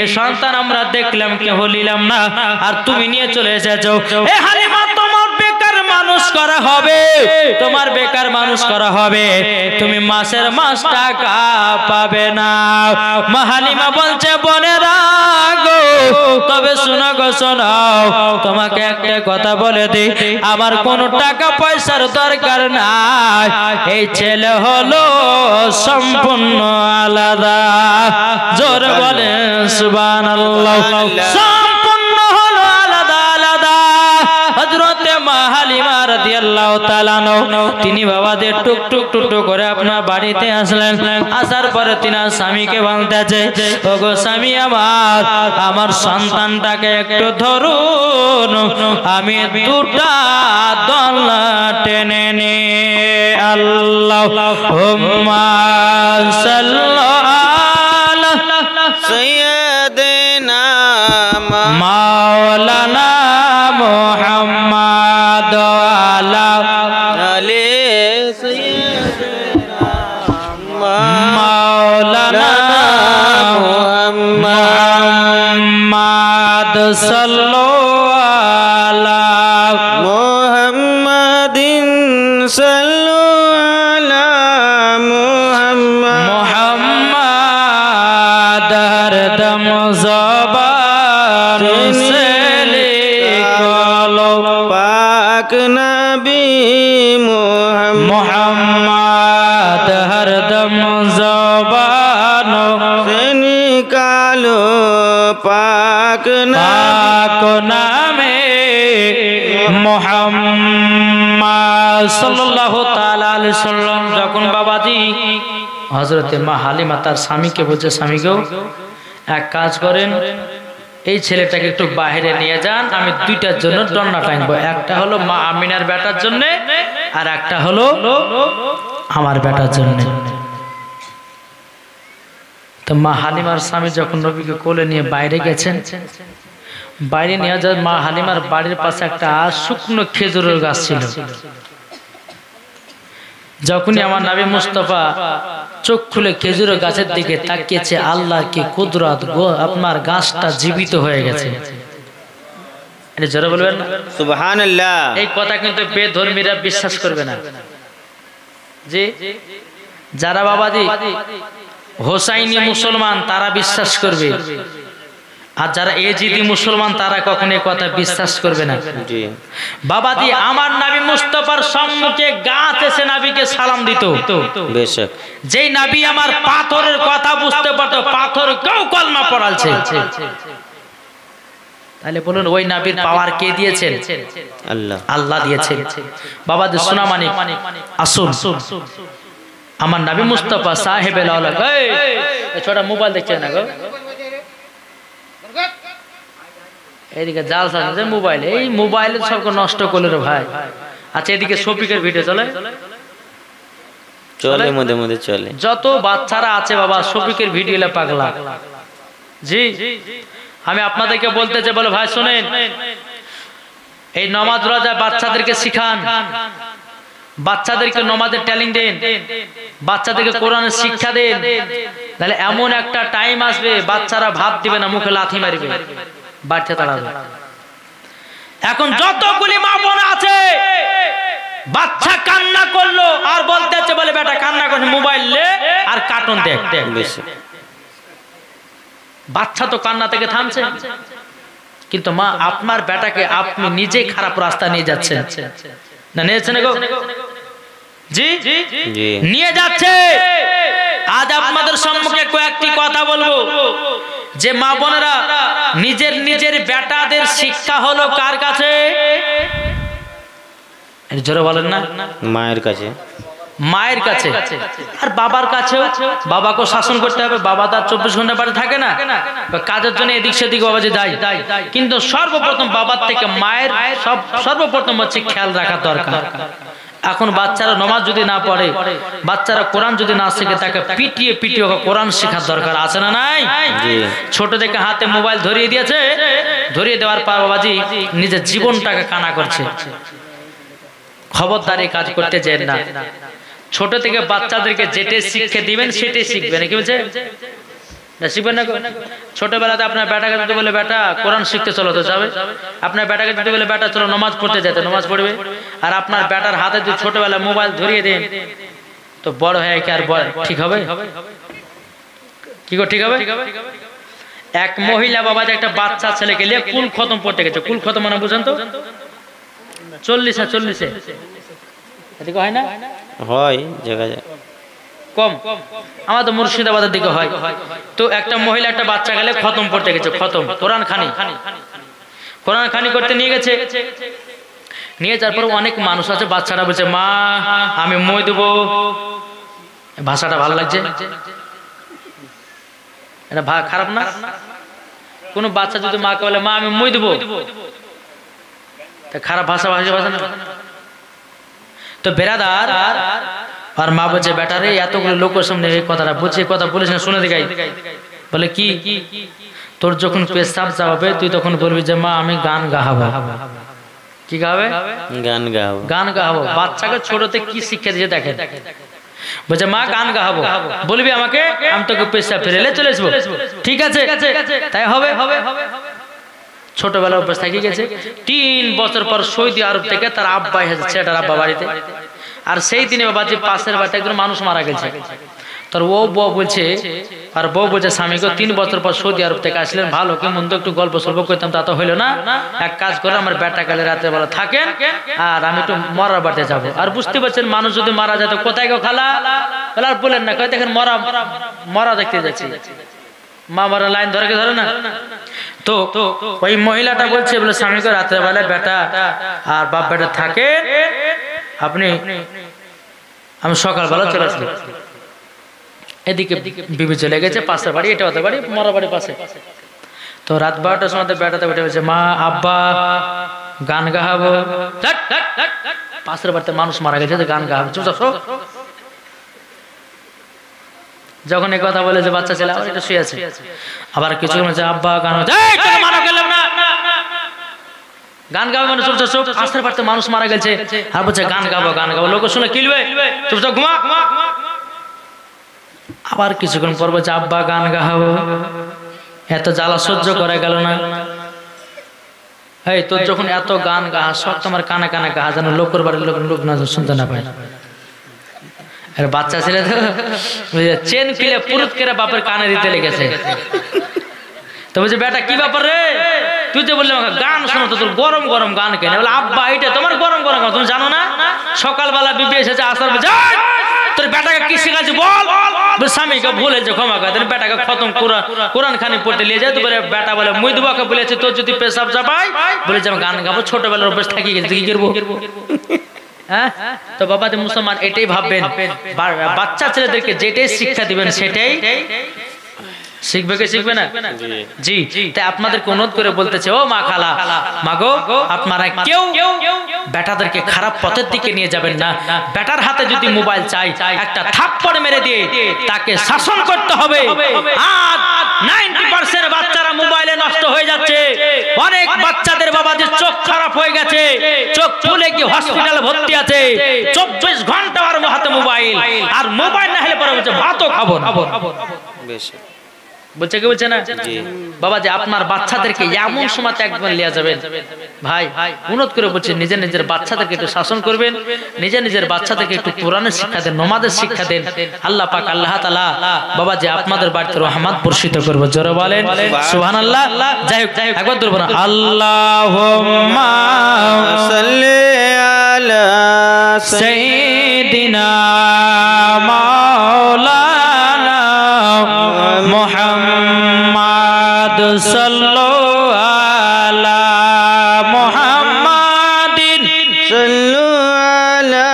এই সন্তান আমরা দেখলাম কেউ নিলাম না আর তুমি নিয়ে চলে এসেছো। এ হালিমা তোমার বেকার মানুষ করা হবে, তোমার বেকার মানুষ করা হবে, তুমি মাসের মাস টাকা পাবে না। মা হালিমা বলছে বোনেরা গো তবে শোনো গো শোনো, তোমাকে একটা কথা বলে দিই আমার কোনো টাকা পয়সার দরকার নাই, এই ছেলে হলো সম্পূর্ণ আলাদা। জোরে বলেন সুবহানাল্লাহ। সম্পূর্ণ হলো আলাদা আলাদা। হযরতে মা হালিমা রাদিয়াল্লাহু তাআলা তিনি বাবাদের টুক টুক টুক টুক করে আপনার বাড়িতে আসলেন। আসার পরে তিনি স্বামীকে বলতেছে ওগো স্বামী আমার আমার সন্তানটাকে একটু ধরুন, আমি দুটা দোলনা টেনে নে। আল্লাহুম্মা সাল্লি আলা সাইয়্যিদিনা মাওলানা মুহাম্মদ আলা আলি সাইয়্যিদিনা মাওলানা মুহাম্মদ সাল্লাল্লাহু আলা মুহাম্মাদিন সাল্লাল্লাহু আলা মুহাম্মদ মুহাম্মদ সাল্লাল্লাহু তাআলা আলাইহি সাল্লাম যখন বাবাজি হযরতে মা হালিমা তার স্বামীকে বলছে, স্বামী গো এক কাজ করেন, এই ছেলেটাকে একটু বাইরে নিয়ে যান, আমি দুইটার জন্য দন্না টানবো, একটা হলো মা আমিনার বেটার জন্য আর একটা হলো আমার বেটার জন্য। তো মা হালিমার স্বামী যখন নবীকে কোলে নিয়ে বাইরে গেছেন, বাইরে নিয়ে যাওয়ার মা হালিমার বাড়ির পাশে একটা শুকনো খেজুরের গাছ ছিল। যখনই আমার নবী মুস্তাফা চোখ খুলে খেজুরের গাছের দিকে তাকিয়েছে, আল্লাহর কি কুদরত গো, আপনার গাছটা জীবিত হয়ে গেছে। এটা জোরে বলবেন না সুবহানাল্লাহ। এই কথা কিন্তু বেধর্মীরা বিশ্বাস করবে না। যে যারা বাবাজি হোসাইনি মুসলমান তারা বিশ্বাস করবে, আর যারা এজিদি মুসলমান তারা কখনো এই কথা বিশ্বাস করবে না। জি বাবাজি আমার নবী মুস্তাফার সম্মুখে গাছ এসে নবীকে সালাম দিত, বেশক। যেই নবী আমার পাথরের কথা বুঝতে পারতো, পাথর কেউ কলমা পড়ালছে, তাহলে বলুন ওই নবীর পাওয়ার কে দিয়েছেন? আল্লাহ, আল্লাহ দিয়েছেন। বাবাজি সোনামানি আসুন, আমার নবী মুস্তাফা সাহেবের আওলাদ। এই ছোটা মোবাইল দেখছেন না গো, এইদিকে জাল সাজে মোবাইল, এই মোবাইলে সবকে নষ্ট করলো রে ভাই। আচ্ছা এদিকে শফিকের ভিডিও চলে চলে মধ্যে মধ্যে চলে। যত বাচ্চারা আছে বাবা শফিকের ভিডিও পাগলা। জি আমি আপনাদেরকে বলতে চাই, বলে ভাই শোনেন, এই নমাজ রোজা বাচ্চাদেরকে শিখান, বাচ্চাদেরকে নমাজের ট্যালিং দেন, বাচ্চাদেরকে কোরআনের শিক্ষা দেন, তাহলে এমন একটা টাইম আসবে বাচ্চারা ভাত দিবে না, মুখে লাথি মারবে, বাড়তে তাড়াবে। এখন যতগুলি মা বোন আছে বাচ্চা কান্না করলো আর বলতে আছে, বলে বেটা কান্না করছে মোবাইল লে আর কার্টুন দেখ। বাচ্চা তো কান্না থেকে থামছে, কিন্তু মা আপনার বেটাকে আপনি নিজে খারাপ রাস্তা নিয়ে যাচ্ছেন না, নিয়েছেন গো? জি নিয়ে যাচ্ছে। আজ আপনাদের সম্মুখে কয়েকটি কথা বলবো, যে মা বোনেরা নিজের নিজের বেটাদের শিক্ষা হলো কার কাছে? জোরে বলেন না, মায়ের কাছে। মায়ের কাছে আর বাবার কাছেও। বাবাকে শাসন করতে হবে, বাবা তার 24 ঘন্টা বাড়ি থাকে না, কাজের জন্য এদিক সেদিক বাবা যে যায়, কিন্তু সর্বপ্রথম বাবার থেকে মায়ের সর্বপ্রথম হচ্ছে খেয়াল রাখা দরকার। এখন বাচ্চারা নামাজ যদি না পড়ে, বাচ্চারা কোরআন যদি না শিখে, তাকে পিটিয়ে পিটিয়ে কোরআন শেখার দরকার আছে না নাই? ছোট থেকে হাতে মোবাইল ধরিয়ে দিয়েছে, ধরিয়ে দেওয়ার পর বাবাজি নিজের জীবনটাকে কানা করছে। খবরদারি কাজ করতে যেন না। ছোট থেকে বাচ্চাদেরকে যেটা শিক্ষা দিবেন সেটাই শিখবে, নাকি বলছে না? শিখবেন না? ছোটবেলাতে আপনার বেটাকে যদি বলে বেটা কোরআন শিখতে চলো, তো যাবে। আপনার বেটাকে যদি বলে বেটা চলো নামাজ পড়তে যেতে, নামাজ পড়বে। আর আপনার বেটার হাতে যদি ছোটবেলায় মোবাইল ধরিয়ে দেন, তো বড় হয়ে কি আর ঠিক হবে? কি গো ঠিক হবে? এক মহিলা বাবা যে একটা বাচ্চা ছেলেকে নিয়ে কুল খতম পড়তে গেছে। কুল খতম মানে বুঝেন তো? 40 এদিকে হয় না? হয় জায়গা কম, আমাদের মুর্শিদাবাদের দিকে হয়। তো একটা মহিলা একটা বাচ্চা গেলে খতম পড়তে গেছে, খতম কোরআন খানি করতে নিয়ে গেছে। নিয়ে যাওয়ার পর অনেক মানুষ আছে, বাচ্চাটা বলছে মা আমি মই দেবো। ভাষাটা ভালো লাগছে, এটা খারাপ না? কোন বাচ্চা যদি মাকে বলে মা আমি মই দেবো, খারাপ ভাষা না? তো বেরাদার আর মা বলছে বেটা রে এতগুলো লোকের সামনে এই কথাটা বলছে, কথা বলিস না, শুনে দেখাই। বলে কি? তোর যখন পেশাব যাবে তুই তখন বলবি যে মা আমি গান গাহাবো। কি গাবে? গান গাহাবো। বাচ্চাকে ছোটতে কি শিক্ষা দিয়ে দেখেন, বলছে মা গান গাহাবো, বলবি আমাকে, আমি তোকে পেশাব ফেলে চলে আসবো। ঠিক আছে তাই হবে। ছোটবেলা অভ্যাস থেকে গেছে। 3 বছর পর সৌদি আরব থেকে তার আব্বা এসেছে, তার আব্বা বাড়িতে। আর সেই দিনে বাবা যে পাশের বাড়িতে একজন মানুষ মারা গেছে, তোর বউ বলছে, আর বউ বলছে স্বামীকে 3 বছর পর সৌদি আরব থেকে আসলেন, ভালো কি মন্দ একটু গল্প সল্প করতাম, তা তো হইলো না। এক কাজ করে আমার বেটা কালে রাতের বেলা থাকেন, আর আমি একটু মরার বাড়িতে যাবো। আর বুঝতে পারছেন মানুষ যদি মারা যায় তো কোথায় গো খালা? বলে আর বলেন না, দেখেন মরা দেখতে যাচ্ছি। মা মারা লাইন ধরে না। তো ওই মহিলাটা বলছে বলে স্বামীকে রাতের বেলায় বেটা আর বাপ বেটা থাকে, আপনি আমি সকালবেলা চলে আসলাম। এদিকে বিবি চলে গেছে পাশের বাড়ি, এটা ওদের বাড়ি, মরা বাড়ির পাশে। তো রাত 12টার সময় বেটাতে উঠে বলছে, মা আব্বা গান গাহাবো। পাশের বাড়িতে মানুষ মারা গেছে, গান গাহাবো, চুপচাপ। যখন এই কথা বলে যে বাচ্চা ছেলে আবার এটা শুয়ে আছে, আবার কিছু আব্বা গান গান গাবো মানে চুপচাপ। পাশের বাড়িতে মানুষ মারা গেছে আর বলছে গান গাবো গান গাবো, লোক শুনে কিলবে, চুপচাপ ঘুমা। আবার কিছুক্ষণ পর বলছে আব্বা গান গাহাবো। এত জ্বালা সহ্য করা গেল না। এই তোর যখন এত গান গাহা সব তোমার কানে কানে গাহা, যেন লোকের বাড়ির লোক না শুনতে না পায়। আর বাচ্চা ছেলে তো চেন কিলে পুরুত করে বাপের কানে দিতে লেগেছে। তো বলছে বেটা কি ব্যাপার রে, তুই তো বললি গান শোনো, তো তোর গরম গরম গান কেন? বলে আব্বা এটা তোমার গরম গরম গান, তুমি জানো না সকালবেলা বিবি এসেছে আসার তোর বেটাকে কি শেখাচ্ছি বল। স্বামীকে বলেছে ক্ষমা করে, বেটাকে খতম কোরআন খানি পড়তে নিয়ে যায়। তো বলে বেটা বলে মুই দুবাকে বলেছে তোর যদি পেশাব চাপাই বলেছে আমি গান গাবো, ছোটবেলার অভ্যাস থাকি গেছে, কি করবো? হ্যাঁ, তো বাবা মুসলমান এটাই ভাববেন, বাচ্চা ছেলেদেরকে যেটাই শিক্ষা দিবেন সেটাই শিখবে, কে শিখবে না? জি, তাই আপনাদেরকে অনুরোধ করে বলতেছে, ও মা খালা মাগো, আপনারা কেউ বেটাদেরকে খারাপ পথের দিকে নিয়ে যাবেন না। বেটার হাতে যদি মোবাইল চাই, একটা থাপ্পড় মেরে দিয়ে তাকে শাসন করতে হবে। আজ 90% বাচ্চারা মোবাইলে নষ্ট হয়ে যাচ্ছে। অনেক বাচ্চাদের বাবাদের চোখ খারাপ হয়ে গেছে, চোখ ফুলে কি হসপিটালে ভর্তি আছে। 24 ঘন্টা আর হাতে মোবাইল, আর মোবাইল না হলে পরে বলছে ভাতও খাবো না। বেশি বলছে কি বলছে না বাবা, যে আপনার বাচ্চাদেরকে এমন সময় একবার লিয়া যাবেন। ভাই অনুরোধ করে বলছে নিজের নিজের বাচ্চাদেরকে একটু শাসন করবেন, নিজের নিজের বাচ্চাদেরকে একটু কোরআনের শিক্ষা দেন, নামাজের শিক্ষা দেন। আল্লাহ পাক আল্লাহ তাআলা বাবা যে আপনাদের বাড়িতে রহমত বর্ষিত করবে। জোরে বলেন সুবহানাল্লাহ। যাই হোক একবার ধরে বলেন আল্লাহুম্মা সাল্লি আলা সাইয়্যিদিনা মাওলানা মুহাম্মদ সাল্লাল্লাহু আলা মুহাম্মাদিন সাল্লু আলা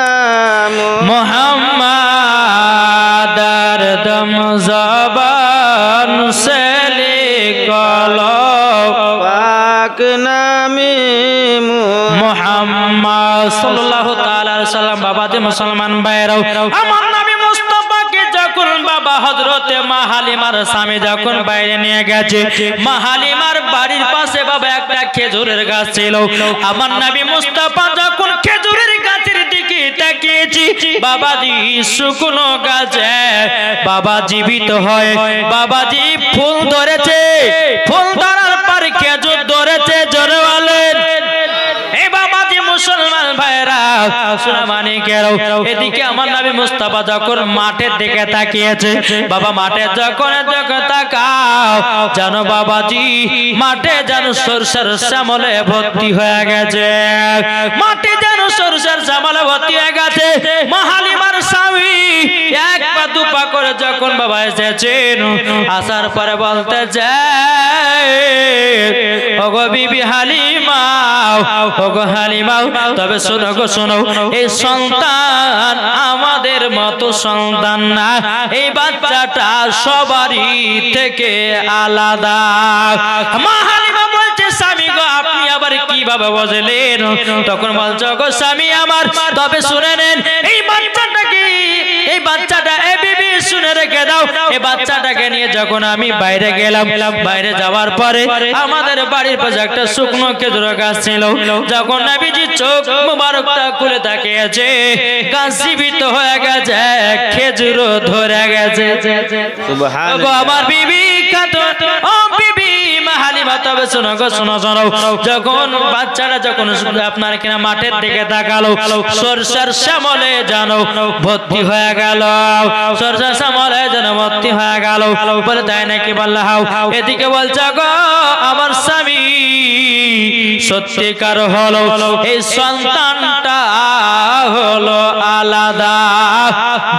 মুহাম্মাদ দম জবান সে লিখলো পাক নামে মুহাম্মদ সাল্লাল্লাহু তাআলা আলাইহি সাল্লাম। বাবা যে মুসলমান ভাইরাও, আমার নবী মুস্তাফাকে যখন বাবা হযরতে মা হালিমার স্বামী যখন বাইরে নিয়ে গেছে, মা হালিমার বাড়ির পাশে বাবা একটা খেজুরের গাছ ছিল। আমার নবী মুস্তাফা যখন খেজুরের গাছের দিকে তাকিয়েছি, বাবাজি শুকনো গাছে বাবা জীবিত হয়, বাবাজি ফুল ধরেছে, ফুল ধরার পর খেজুর ধরেছে। জোরে বলেন এই বাবাজি মুসলমান ভাইরা শোনা মানে কেরো, এদিকে আমার নবী মুস্তাফা যখন মাঠের দিকে তাকিয়েছে, বাবা মাঠে যখন তাকাও জানো বাবাজি মাঠে যেন সরষের শ্যামলে ভর্তি হয়ে গেছে, মাঠে যেন সরষের শ্যামলে ভর্তি হয়ে গেছে। মা হালিমার স্বামী এক পা দু পা করে যখন বাবা এসেছেন, আসার পরে বলতে যায় ওগো বিবি হালিমা, ওগো হালিমা তবে শোনো গো শোনো, এই সন্তান আমাদের মতো সন্তান না, এই বাচ্চাটা সবারই থেকে আলাদা। মা হালিমা বলছে স্বামী গো আপনি আবার কিভাবে বুঝলেন? তখন বলছো গো স্বামী আমার, তবে শুনে নেন এই বাচ্চাটাকে, এই বাচ্চাটা এ বিবি শুনে রেখে দাও, এই বাচ্চাটাকে নিয়ে যখন আমি বাইরে গেলাম, বাইরে যাওয়ার পরে আমাদের বাড়ির পাশে একটা শুকনো খেজুর গাছ ছিল, যখন নবীজি চোখ মুবারকটা খুলে তাকিয়েছে, গাছ জীবিত হয়ে গেছে, খেজুর ধরে গেছে। সুবহানাল্লাহ। আমার বিবি খাতুন, ও বিবি মা হালিমা তবে শোনো গো শোনো শোনো, যখন বাচ্চাটা যখন আপনার কিনা মাঠের দিকে তাকালো, সরষের শ্যামলে জানো ভর্তি হয়ে গেল, সরষের শ্যামলে যেন ভর্তি হয়ে গেল। বলে তাই নাকি? বললে হাও। এদিকে বলছে গো আমার স্বামী সত্যিকার হলো এই সন্তানটা হলো আলাদা।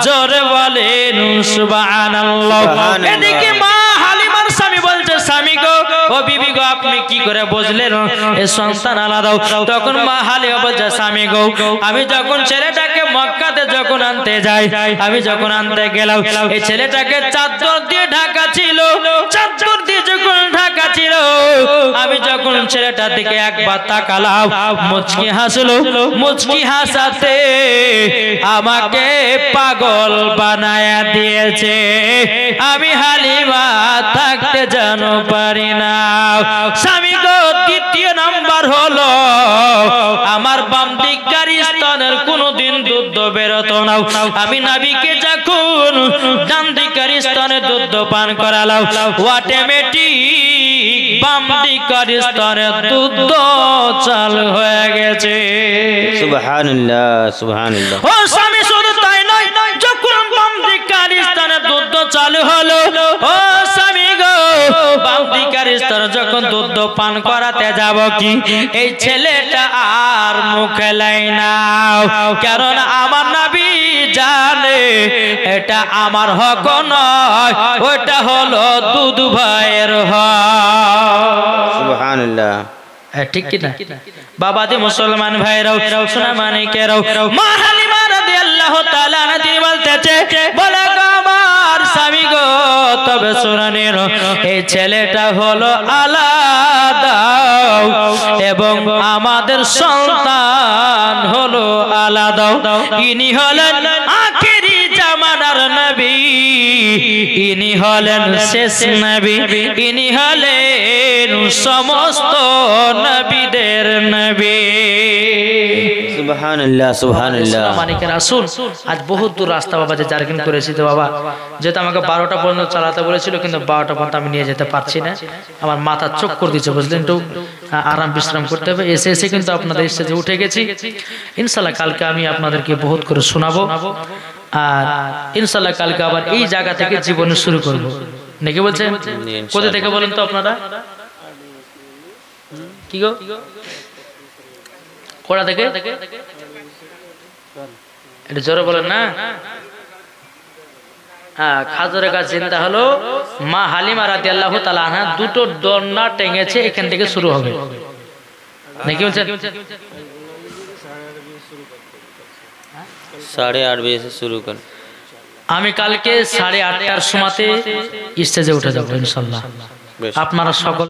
জোরে বলেন সুবহানাল্লাহ। এদিকে মা হালিমার স্বামী বলছে স্বামী গো ও বিবি গো আপনি কি করে বুঝলেন এই সন্তান আলাদা? তখন মা হালিমা বলছে স্বামী গো আমি যখন ছেলেটাকে মক্কাতে যখন আনতে যাই, আমি যখন আনতে গেলাম এই ছেলেটাকে চাদর দিয়ে ঢাকা ছিল, চাদর দিয়ে যখন ঢাকা ছিল, আমি যখন ছেলেটার দিকে একবার তাকালাম মুচকি হাসলো, মুচকি হাসাতে আমাকে পাগল বানায়া দিয়েছে। আমি হালিমা থাকতে জানো পারি না। স্বামী গো দ্বিতীয় নাম্বার হলো আমার বাম দিককার স্তনের কোনদিন দুধ বেরোতো না। আমি নবীকে যখন ডান দিককার স্তনে দুধ পান করালাম অটোমেটিক বাম দিককার স্তনে দুধ চালু হয়ে গেছে। সুবহানাল্লাহ সুবহানাল্লাহ। ও স্বামী শুধু তাই নয়, যখন বাম দিককার স্তনে দুধ চালু হলো, ও স্বামী গো বাম দিককার স্তনে যখন দুধ পান করাতে যাব কি এই ছেলেটা আর মুখে লাই না, কারণ আমার নবী জানে এটা আমার হক নয়, ওটা হলো দুধ ভাইয়ের হক। সুবহানাল্লাহ। ঠিক কি না বাবাজি মুসলমান ভাইরাও সোনা মানিকেরাও, মা হালিমা রাদিয়াল্লাহু তাআলা আনহা তিনি বলতেছে বলে গো আমার স্বামী গো তবে শুনুন এই ছেলেটা হলো আলাদা এবং আমাদের সন্তান হলো আলাদা। ইনি হলেন আখেরি জামানার নবী, ইনি হলেন শেষ নবী, ইনি হলেন সমস্ত নবীদের নবী। সুবহানাল্লাহ সুবহানাল্লাহ। মানিকের আসুন আজ বহুত দূর রাস্তা বাবা যে জার্কিং করেছি তো বাবা, যেহেতু আমাকে 12টা পর্যন্ত চালাতে বলেছিল কিন্তু 12টা পর্যন্ত আমি নিয়ে যেতে পারছি না, আমার মাথা চোখ করে দিচ্ছে বুঝলেন, একটু আরাম বিশ্রাম করতে হবে। এসে এসে কিন্তু আপনাদের স্টেজে উঠে গেছি, ইনশাল্লাহ কালকে আমি আপনাদেরকে বহুত করে শোনাবো, আর ইনশাল্লাহ কালকে আবার এই জায়গা থেকে জীবন শুরু করব নাকি বলছেন? কোথা থেকে বলেন তো আপনারা? কি গো কোথা থেকে? এটা জোরে বলেন না। হ্যাঁ, খাজরের কাছে চিন্তা হলো মা হালিমা রাদিয়াল্লাহু তাআলা আনহা দুটো দোলনা টেঙেছে, এখান থেকে শুরু হবে নাকি বলছেন? 8:30 बजे से शुरू कर। আমি কালকে 8:30টার সময়তে স্টেজে উঠে যাবো ইনশাআল্লাহ। আপনারা সকল